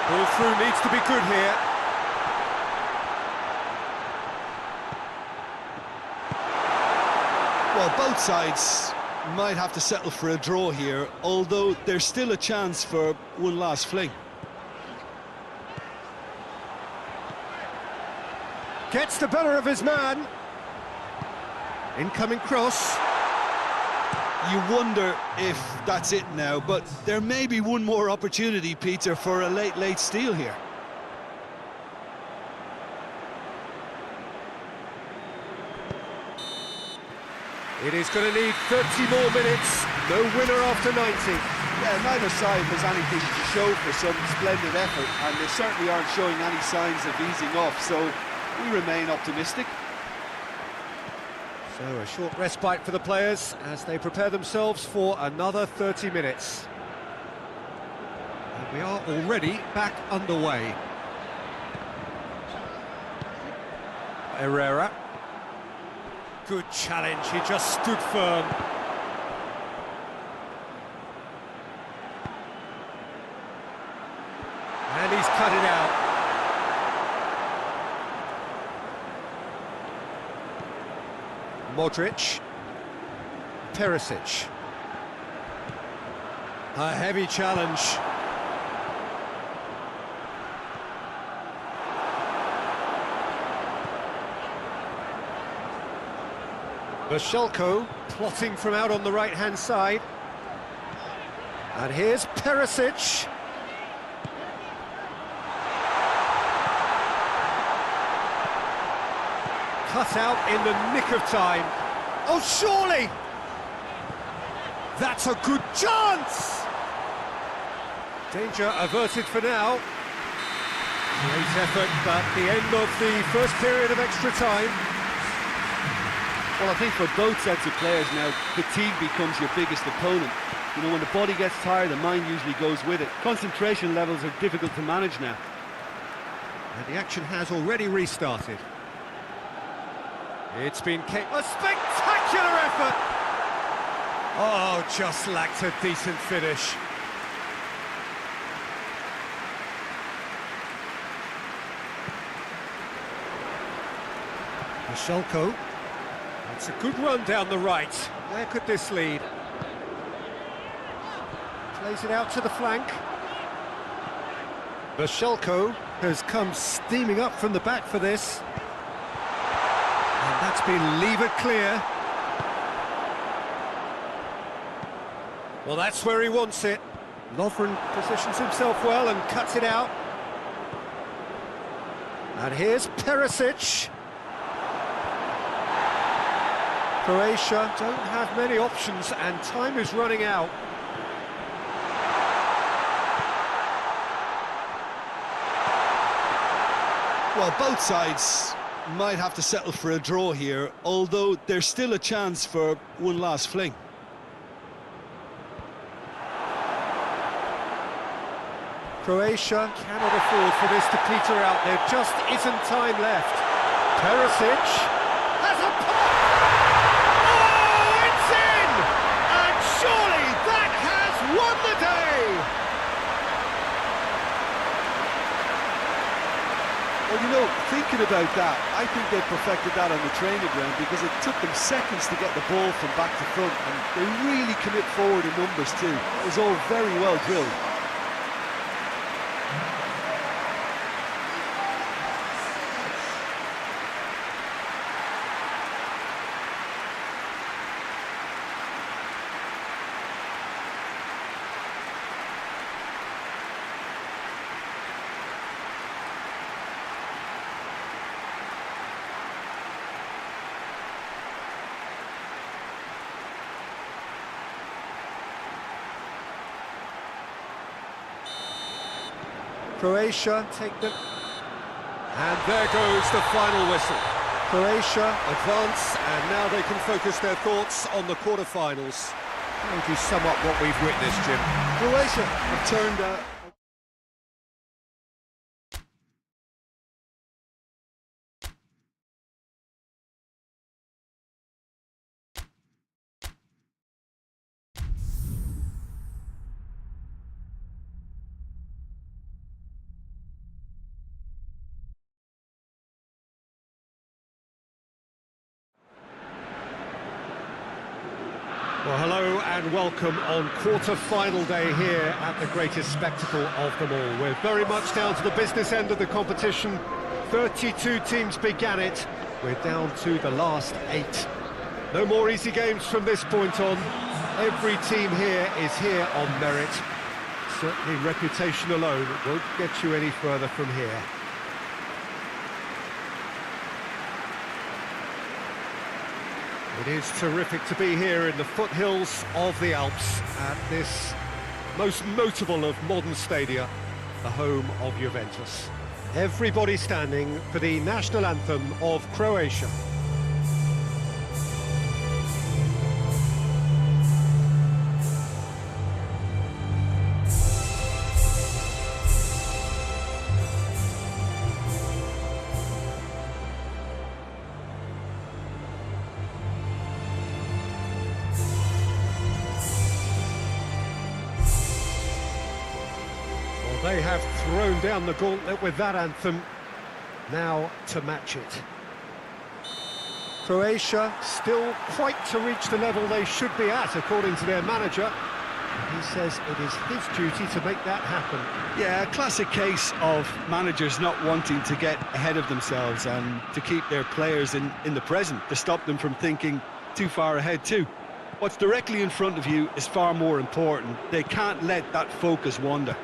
Ball through needs to be good here. Well, both sides might have to settle for a draw here, although there's still a chance for one last fling. Gets the better of his man. Incoming cross. You wonder if that's it now, but there may be one more opportunity, Peter, for a late steal here. It is going to need 30 more minutes. No winner after 90. Yeah, neither side has anything to show for some splendid effort, and they certainly aren't showing any signs of easing off, so we remain optimistic. So a short respite for the players as they prepare themselves for another 30 minutes. And we are already back underway. Herrera. Good challenge, he just stood firm. And he's cut it out. Modric. Perisic. A heavy challenge. Vashelko plotting from out on the right-hand side. And here's Perisic. Cut out in the nick of time. Oh, surely! That's a good chance! Danger averted for now. Great effort, but the end of the first period of extra time. Well, I think for both sets of players now, fatigue becomes your biggest opponent. You know, when the body gets tired, the mind usually goes with it. Concentration levels are difficult to manage now. And the action has already restarted. It's been a spectacular effort! Oh, just lacked a decent finish. Vashelko. It's a good run down the right. Where could this lead? Plays it out to the flank. Vashelko has come steaming up from the back for this. And that's been levered clear. Well, that's where he wants it. Lovren positions himself well and cuts it out. And here's Perisic. Croatia don't have many options and time is running out. Well, both sides might have to settle for a draw here, although there's still a chance for one last fling. Croatia cannot afford for this to peter out. There just isn't time left. Perisic has a pop! Oh, it's in! And surely that has won the day! Well, you know, thinking about that, I think they perfected that on the training ground because it took them seconds to get the ball from back to front, and they really commit forward in numbers too. It was all very well drilled. Croatia take them. And there goes the final whistle. Croatia advance, and now they can focus their thoughts on the quarter-finals. How would you sum up what we've witnessed, Jim? Croatia have turned... Well, hello and welcome on quarter-final day here at the greatest spectacle of them all. We're very much down to the business end of the competition. 32 teams began it. We're down to the last 8. No more easy games from this point on. Every team here is here on merit. Certainly reputation alone won't get you any further from here. It is terrific to be here in the foothills of the Alps at this most notable of modern stadia, the home of Juventus. Everybody standing for the national anthem of Croatia. They have thrown down the gauntlet with that anthem, now to match it. Croatia still quite to reach the level they should be at, according to their manager. He says it is his duty to make that happen. Yeah, a classic case of managers not wanting to get ahead of themselves and to keep their players in the present, to stop them from thinking too far ahead too. What's directly in front of you is far more important. They can't let that focus wander.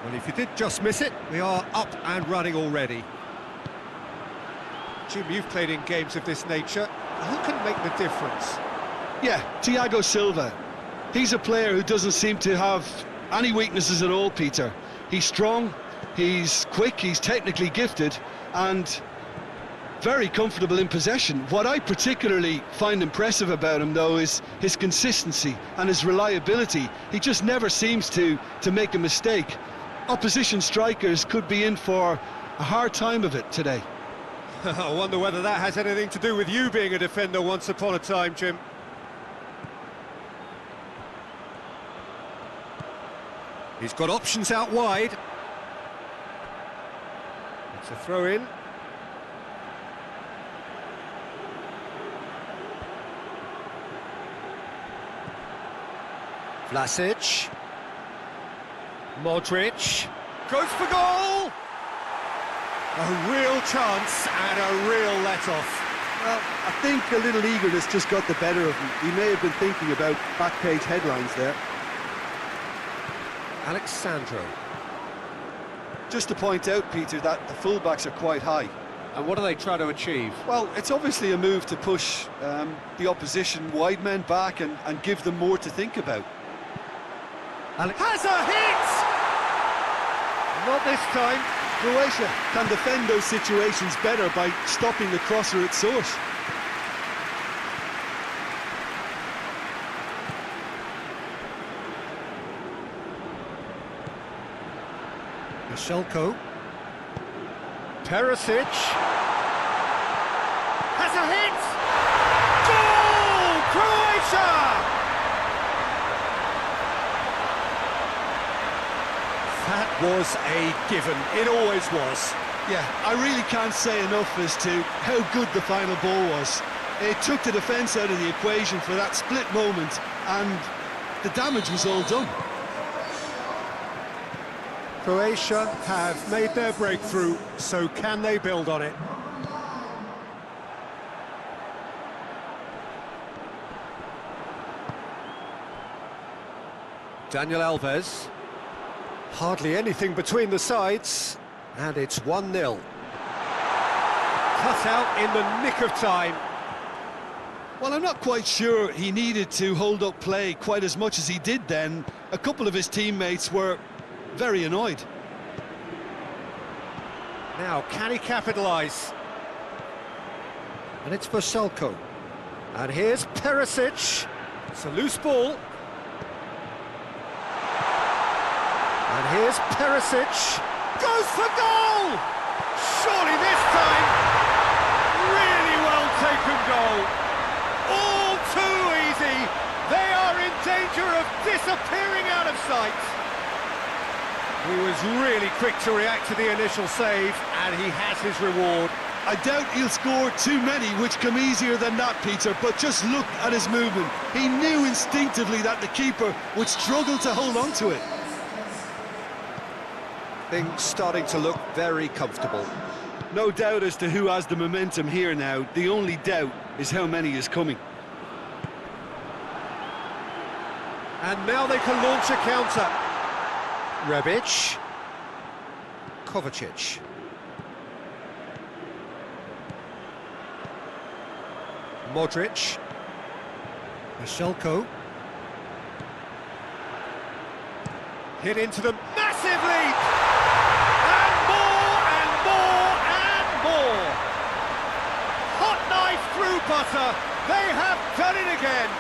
Well, if you did just miss it, we are up and running already. Jim, you've played in games of this nature. Who can make the difference? Yeah, Thiago Silva. He's a player who doesn't seem to have any weaknesses at all, Peter. He's strong, he's quick, he's technically gifted, and very comfortable in possession. What I particularly find impressive about him, though, is his consistency and his reliability. He just never seems to make a mistake. Opposition strikers could be in for a hard time of it today. I wonder whether that has anything to do with you being a defender once upon a time, Jim. He's got options out wide. It's a throw-in. Vlasic. Modric. Goes for goal! A real chance and a real let-off. Well, I think a little eagerness just got the better of him. He may have been thinking about back-page headlines there. Alexandro. Just to point out, Peter, that the fullbacks are quite high. And what are they trying to achieve? Well, it's obviously a move to push the opposition wide men back and give them more to think about. Has a hit! Not this time. Croatia can defend those situations better by stopping the crosser at source. Shelko. Perisic. Has a hit! Goal! Croatia! That was a given. It always was. Yeah, I really can't say enough as to how good the final ball was. It took the defence out of the equation for that split moment, and the damage was all done. Croatia have made their breakthrough, so can they build on it? Daniel Alves. Hardly anything between the sides, and it's 1-0. Cut out in the nick of time. Well, I'm not quite sure he needed to hold up play quite as much as he did then. A couple of his teammates were very annoyed. Now, can he capitalise? And it's for Shelko. And here's Perisic. It's a loose ball. And here's Perisic. Goes for goal! Surely this time. Really well taken goal. All too easy. They are in danger of disappearing out of sight. He was really quick to react to the initial save, and he has his reward. I doubt he'll score too many which come easier than that, Peter, but just look at his movement. He knew instinctively that the keeper would struggle to hold on to it. Things starting to look very comfortable. No doubt as to who has the momentum here now. The only doubt is how many is coming. And now they can launch a counter. Rebic. Kovacic. Modric. Shelko. Hit into them. Massive lead! And more and more and more! Hot knife through butter. They have done it again.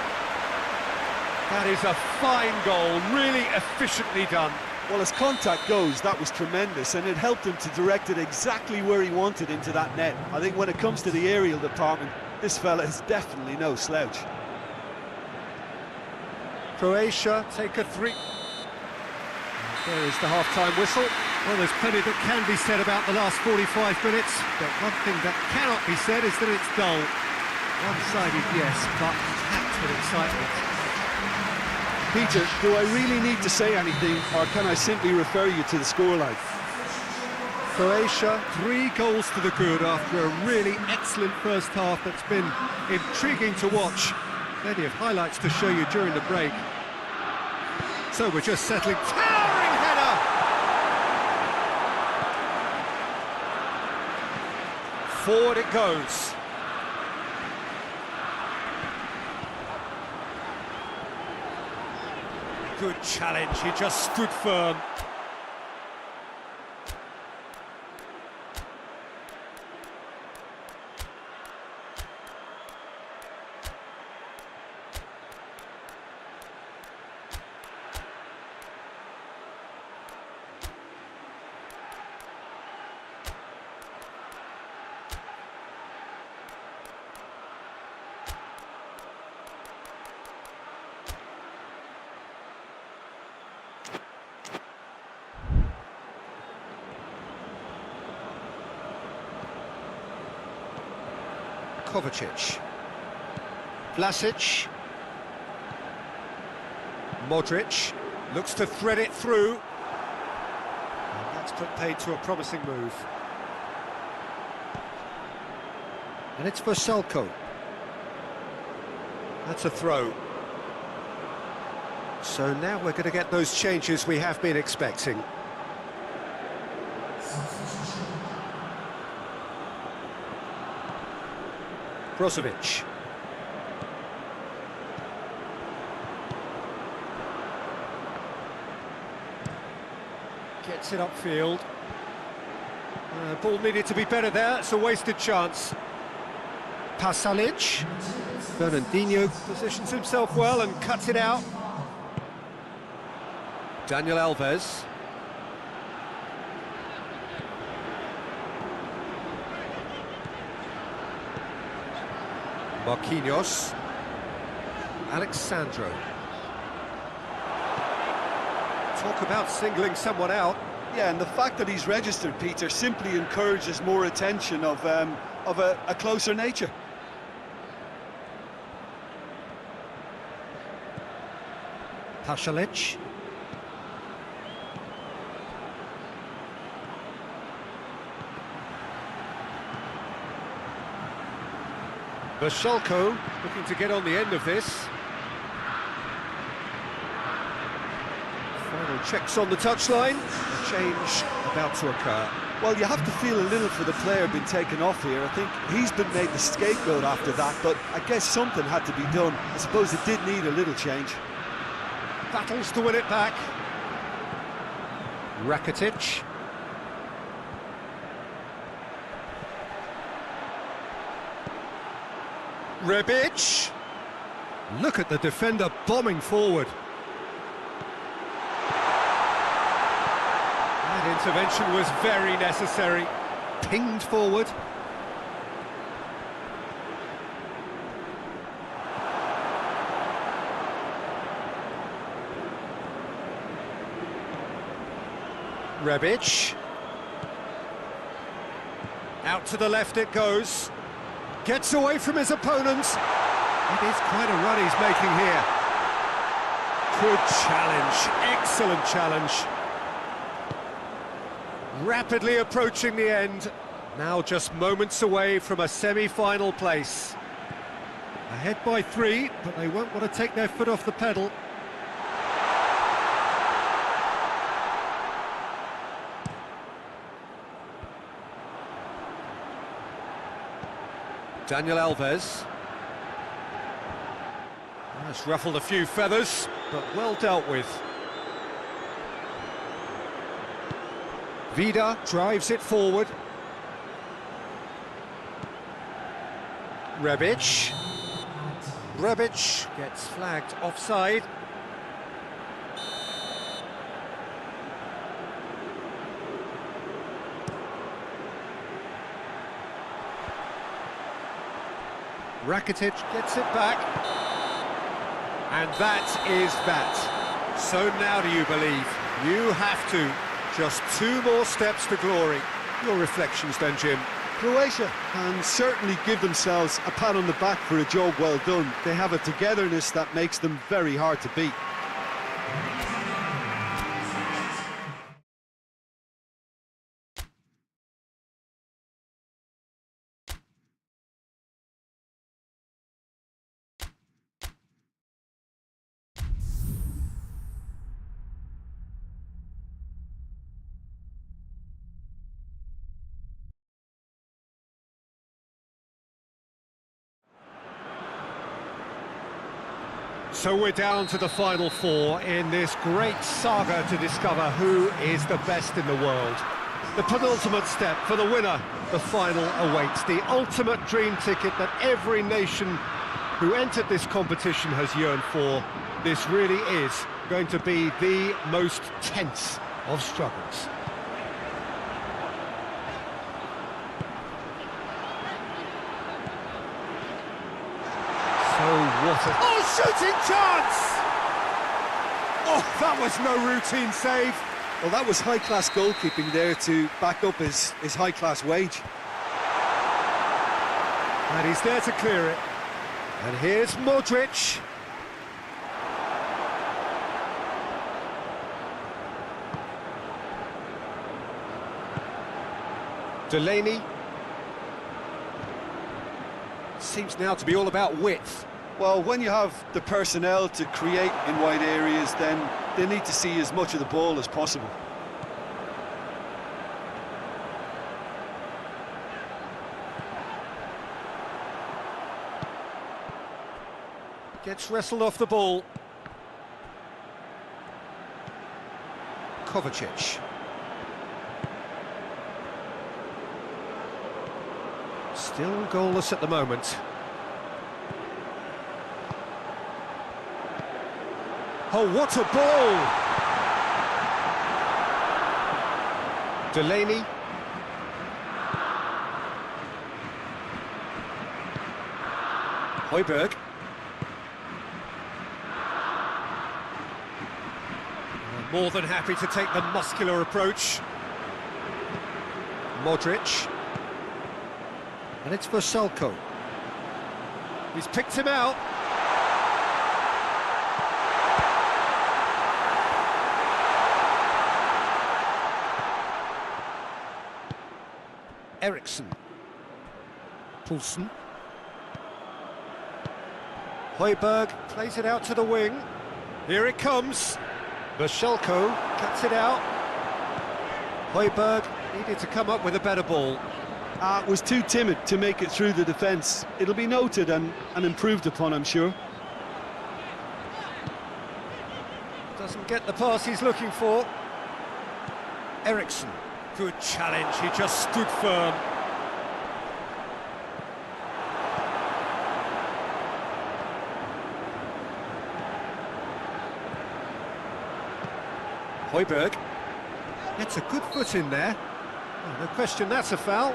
That is a fine goal, really efficiently done. Well, as contact goes, that was tremendous, and it helped him to direct it exactly where he wanted into that net. I think when it comes to the aerial department, this fella is definitely no slouch. Croatia take a 3. There is the half-time whistle. Well, there's plenty that can be said about the last 45 minutes, but one thing that cannot be said is that it's dull. One-sided, yes, but packed with excitement. Peter, do I really need to say anything, or can I simply refer you to the scoreline? Croatia, 3 goals to the good after a really excellent first half that's been intriguing to watch. Plenty of highlights to show you during the break. So we're just settling. Towering header! Forward it goes. Good challenge, he just stood firm. Kovacic, Vlasic, Modric looks to thread it through, and that's put paid to a promising move. And it's for Salko. That's a throw. So now we're going to get those changes we have been expecting. Brozovic. Gets it upfield. Ball needed to be better there, it's a wasted chance. Pasalic. Fernandinho positions himself well and cuts it out. Daniel Alves. Marquinhos, Alexandro. Talk about singling someone out. Yeah, and the fact that he's registered, Peter, simply encourages more attention of a closer nature. Pasalic. Vashalko looking to get on the end of this. Final checks on the touchline. A change about to occur. Well, you have to feel a little for the player being taken off here. I think he's been made the scapegoat after that, but I guess something had to be done. I suppose it did need a little change. Battles to win it back. Rakitic. Rebic. Look at the defender bombing forward. That intervention was very necessary. Pinged forward. Rebic. Out to the left it goes. Gets away from his opponents. It is quite a run he's making here. Good challenge, excellent challenge. Rapidly approaching the end. Now just moments away from a semi-final place. Ahead by 3, but they won't want to take their foot off the pedal. Daniel Alves. That's ruffled a few feathers, but well dealt with. Vida drives it forward. Rebic. Rebic gets flagged offside. Rakitic gets it back. And that is that. So now do you believe? You have to. Just 2 more steps to glory. Your reflections then, Jim? Croatia can certainly give themselves a pat on the back for a job well done. They have a togetherness that makes them very hard to beat. So we're down to the final four in this great saga to discover who is the best in the world. The penultimate step for the winner, the final awaits. The ultimate dream ticket that every nation who entered this competition has yearned for. This really is going to be the most tense of struggles. Oh, shooting chance! Oh, that was no routine save. Well, that was high-class goalkeeping there to back up his high-class wage. And he's there to clear it. And here's Modric. Delaney. Seems now to be all about width. Well, when you have the personnel to create in wide areas, then they need to see as much of the ball as possible. Gets wrestled off the ball. Kovacic. Still goalless at the moment. Oh, what a ball! Delaney. Højbjerg. More than happy to take the muscular approach. Modric. And it's for Salko. He's picked him out. Eriksson. Poulsen. Højbjerg plays it out to the wing. Here it comes. Verselko cuts it out. Højbjerg needed to come up with a better ball. Was too timid to make it through the defence. It'll be noted and improved upon, I'm sure. Doesn't get the pass he's looking for. Eriksson. Good challenge, he just stood firm. Højbjerg gets a good foot in there. Oh, no question that's a foul.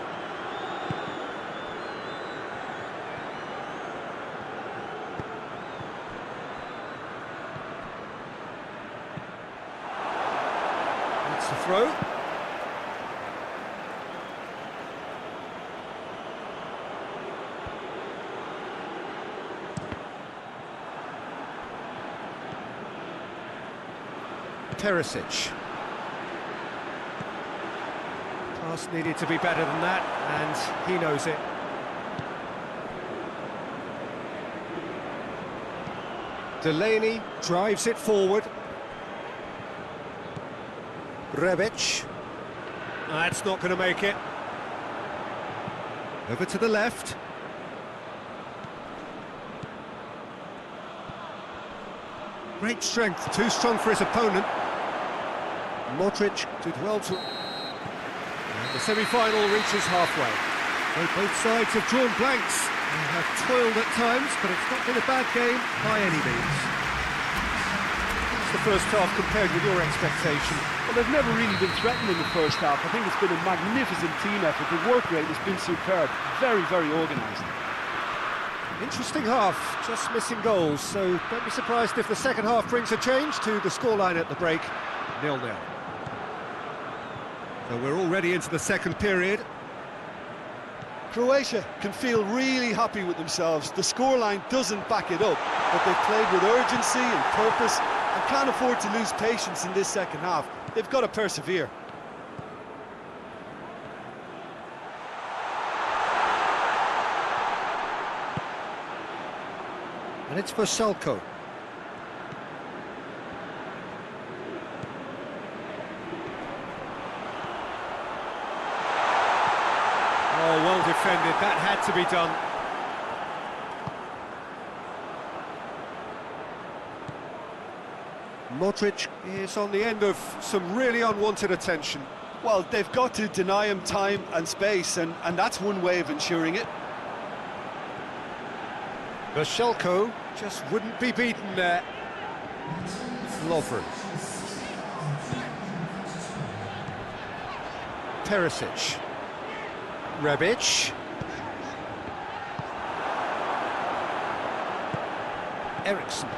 That's the throw. Perisic. Pass needed to be better than that, and he knows it. Delaney drives it forward. Rebic. That's not going to make it. Over to the left. Great strength, too strong for his opponent. Modric did well to... And the semi-final reaches halfway. Both sides have drawn blanks. They have toiled at times, but it's not been a bad game by any means. What's the first half compared with your expectation? Well, they've never really been threatened in the first half. I think it's been a magnificent team effort. The work rate has been superb. Very, very organised. Interesting half, just missing goals, so don't be surprised if the second half brings a change to the scoreline at the break, 0-0. So we're already into the second period. Croatia can feel really happy with themselves. The scoreline doesn't back it up, but they've played with urgency and purpose and can't afford to lose patience in this second half. They've got to persevere. And it's for Salko. Oh, well defended, that had to be done. Modric is on the end of some really unwanted attention. Well, they've got to deny him time and space, and that's one way of ensuring it. Vashelko just wouldn't be beaten there. Lovren. Perisic. Rebic. Eriksson.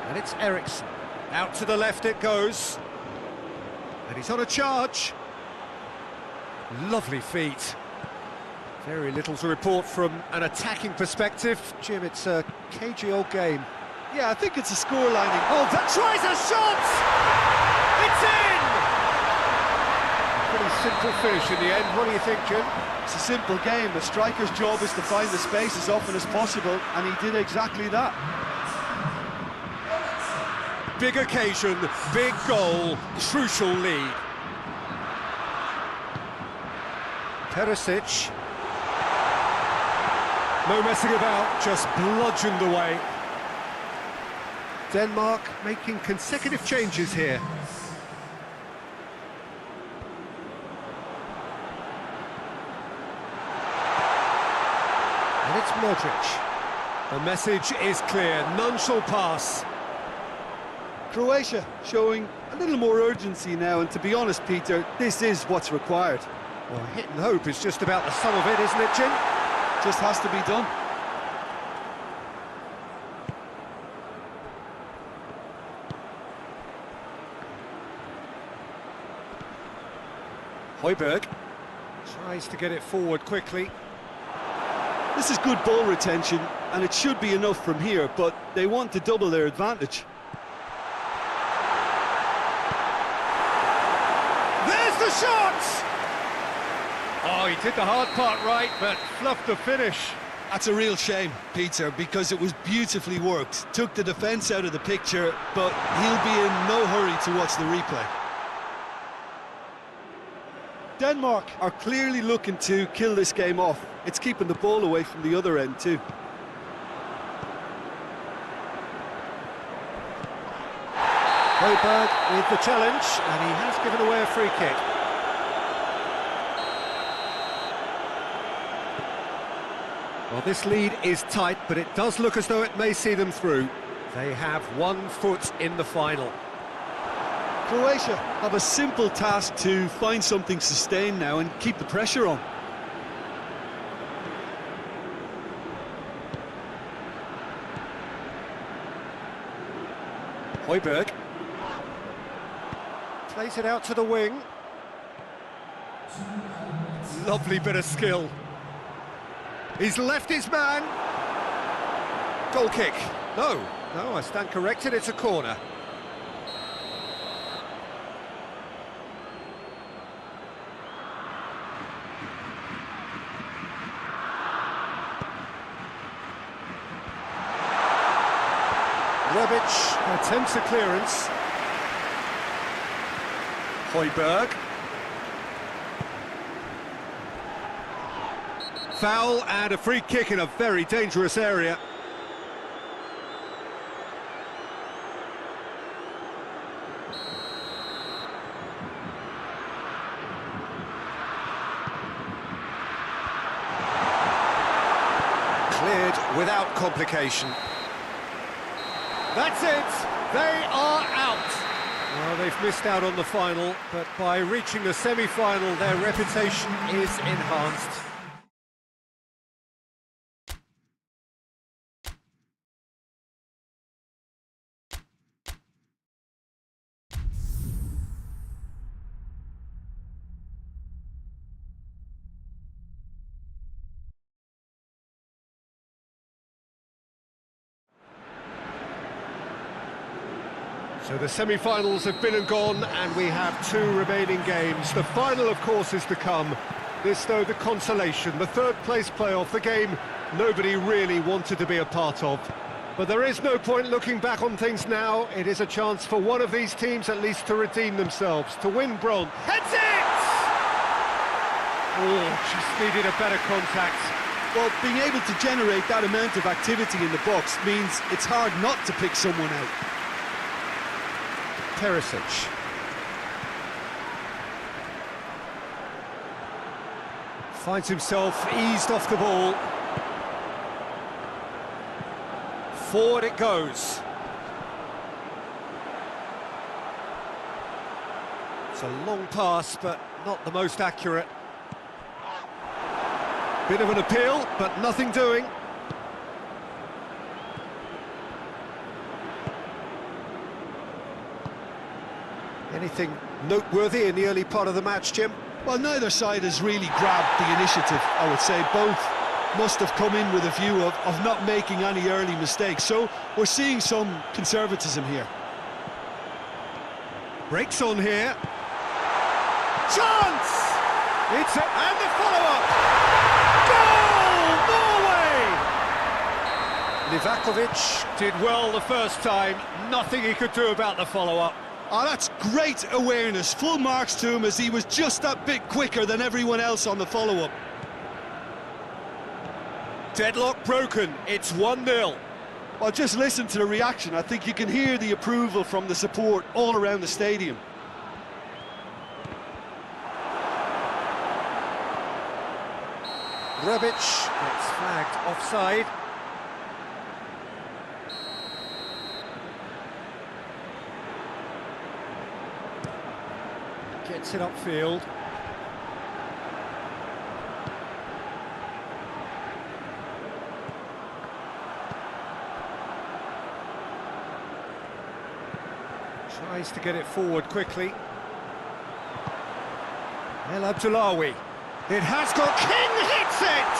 And it's Eriksson. Out to the left it goes. And he's on a charge. Lovely feet. Very little to report from an attacking perspective. Jim, it's a cagey old game. Yeah, I think it's a score-lining. Oh, that tries a shot! It's in! Pretty simple finish in the end. What do you think, Jim? It's a simple game. The striker's job is to find the space as often as possible, and he did exactly that. Big occasion, big goal, crucial lead. Perisic. No messing about, just bludgeoned away. Denmark making consecutive changes here. And it's Modric. The message is clear, none shall pass. Croatia showing a little more urgency now, and to be honest, Peter, this is what's required. Well, hit and hope is just about the sum of it, isn't it, Jim? Just has to be done. Højbjerg tries to get it forward quickly. This is good ball retention, and it should be enough from here, but they want to double their advantage. There's the shot! Oh, he did the hard part right, but fluffed the finish. That's a real shame, Peter, because it was beautifully worked. Took the defence out of the picture, but he'll be in no hurry to watch the replay. Denmark are clearly looking to kill this game off. It's keeping the ball away from the other end too. Højbjerg with the challenge, and he has given away a free kick. Well, this lead is tight, but it does look as though it may see them through. They have 1 foot in the final. Croatia have a simple task to find something sustained now and keep the pressure on. Højbjerg plays it out to the wing. Lovely bit of skill. He's left his man. Goal kick. No, I stand corrected, it's a corner. Rebic attempts a clearance. Højbjerg. Foul and a free kick in a very dangerous area. Cleared without complication. That's it! They are out! Well, they've missed out on the final, but by reaching the semi-final, their reputation is enhanced. So the semi-finals have been and gone, and we have 2 remaining games. The final, of course, is to come. This, though, the consolation, the third-place playoff, the game nobody really wanted to be a part of. But there is no point looking back on things now. It is a chance for one of these teams at least to redeem themselves, to win bronze. Heads it! Oh, just needed a better contact. Well, being able to generate that amount of activity in the box means it's hard not to pick someone out. Perisic. Finds himself eased off the ball. Forward it goes. It's a long pass, but not the most accurate. Bit of an appeal, but nothing doing. Anything noteworthy in the early part of the match, Jim? Well, neither side has really grabbed the initiative, I would say. Both must have come in with a view of not making any early mistakes. So we're seeing some conservatism here. Breaks on here. Chance! And the follow-up! Goal! Norway! Livakovic did well the first time. Nothing he could do about the follow-up. Oh, that's great awareness. Full marks to him, as he was just that bit quicker than everyone else on the follow-up. Deadlock broken. It's 1-0. Well, just listen to the reaction. I think you can hear the approval from the support all around the stadium. Rebic gets flagged offside. Gets it upfield. Tries to get it forward quickly. El Abdullawi. It has got... King hits it!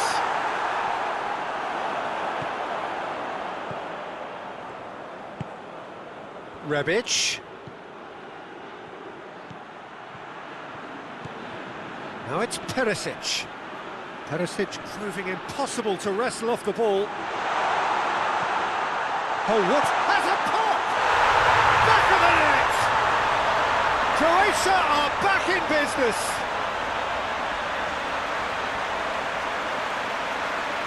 Rebic. Now it's Perisic. Perisic proving impossible to wrestle off the ball. Oh, what? Has a pop! Back of the net! Croatia are back in business.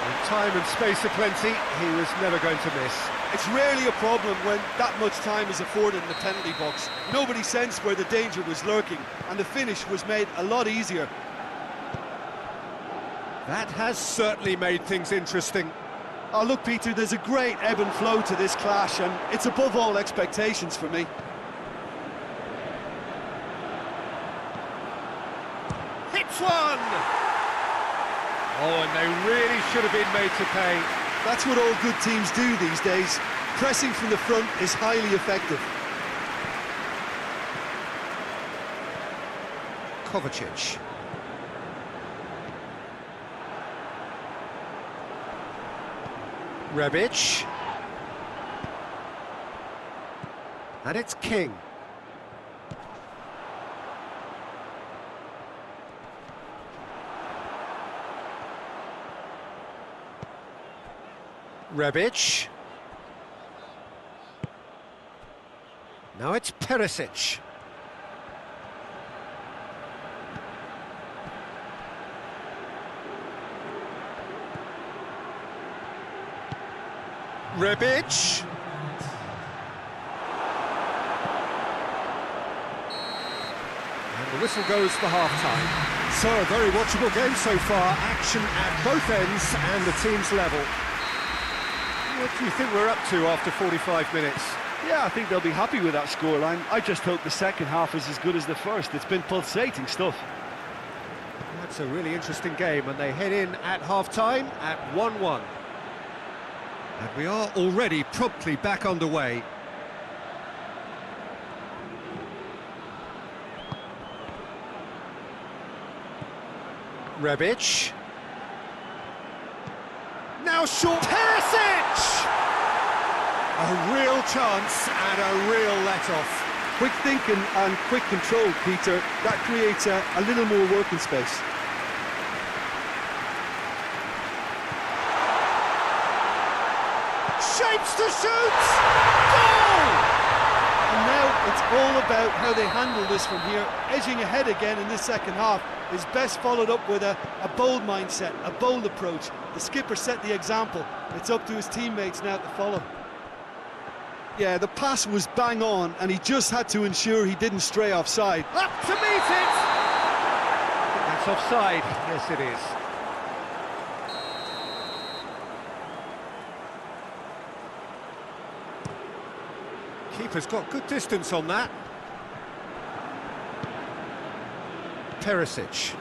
With time and space aplenty, he was never going to miss. It's rarely a problem when that much time is afforded in the penalty box. Nobody sensed where the danger was lurking, and the finish was made a lot easier. That has certainly made things interesting. Oh, look, Peter, there's a great ebb and flow to this clash, and it's above all expectations for me. Hits one! Oh, and they really should have been made to pay. That's what all good teams do these days. Pressing from the front is highly effective. Kovacic. Rebic. And it's King. Rebic. Now it's Perisic. Rebic. And the whistle goes for half-time. So, a very watchable game so far. Action at both ends and the team's level. What do you think we're up to after 45 minutes? Yeah, I think they'll be happy with that scoreline. I just hope the second half is as good as the first. It's been pulsating stuff. That's a really interesting game, and they head in at half-time at 1-1. And we are already promptly back underway. Rebic. Now short. Perisic! A real chance and a real let-off. Quick thinking and quick control, Peter. That creates a little more working space. Shapes to shoot! Goal! And now it's all about how they handle this from here. Edging ahead again in this second half is best followed up with a bold mindset, a bold approach. The skipper set the example. It's up to his teammates now to follow. Yeah, the pass was bang on, and he just had to ensure he didn't stray offside. Up to meet it! That's offside. Yes, it is. Keeper's got good distance on that. Perisic.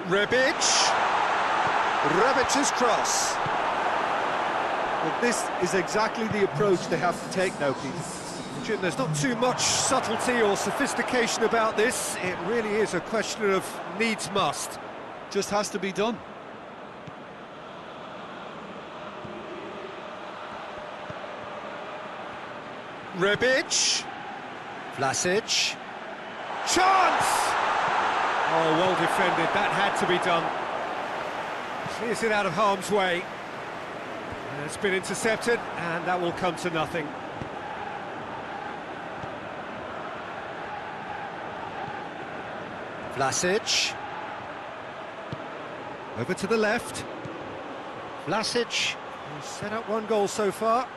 Rebic's cross. Well, this is exactly the approach they have to take now, Peter. Jim, there's not too much subtlety or sophistication about this. It really is a question of needs must. Just has to be done. Rebic. Vlasic. Chance! Oh, well defended. That had to be done. Clears it out of harm's way. And it's been intercepted, and that will come to nothing. Vlasic. Over to the left. Vlasic has set up one goal so far.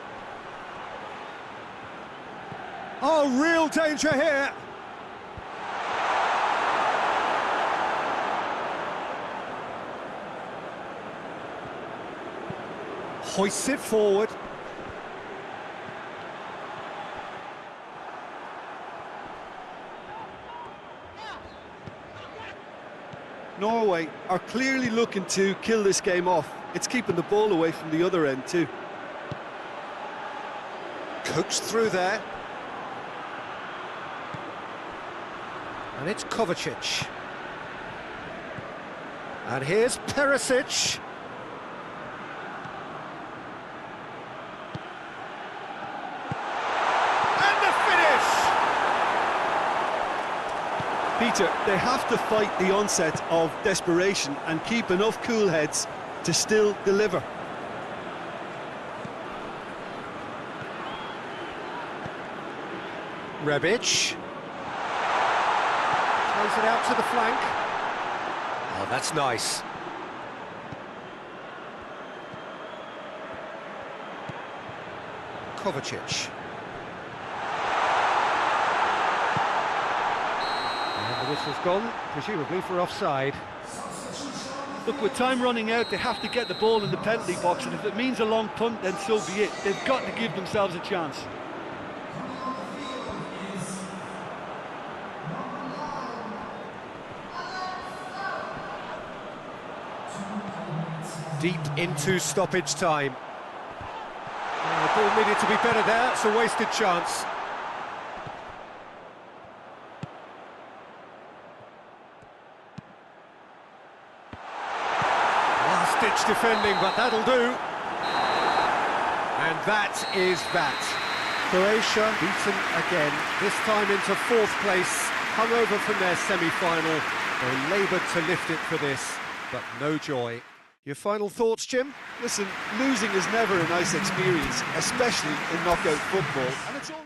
Oh, real danger here. Hoists it forward. Norway are clearly looking to kill this game off. It's keeping the ball away from the other end too. Coaxed through there. And it's Kovacic. And here's Perisic. And the finish! Peter, they have to fight the onset of desperation and keep enough cool heads to still deliver. Rebic. Plays it out to the flank. Oh, that's nice. Kovacic. And the whistle's gone, presumably for offside. Look, with time running out, they have to get the ball in the penalty box, and if it means a long punt, then so be it. They've got to give themselves a chance. Deep into stoppage time. The ball needed to be better there, it's a wasted chance. Last-ditch defending, but that'll do. And that is that. Croatia beaten again, this time into fourth place, hung over from their semi-final. They laboured to lift it for this, but no joy. Your final thoughts, Jim? Listen, losing is never a nice experience, especially in knockout football, and it's all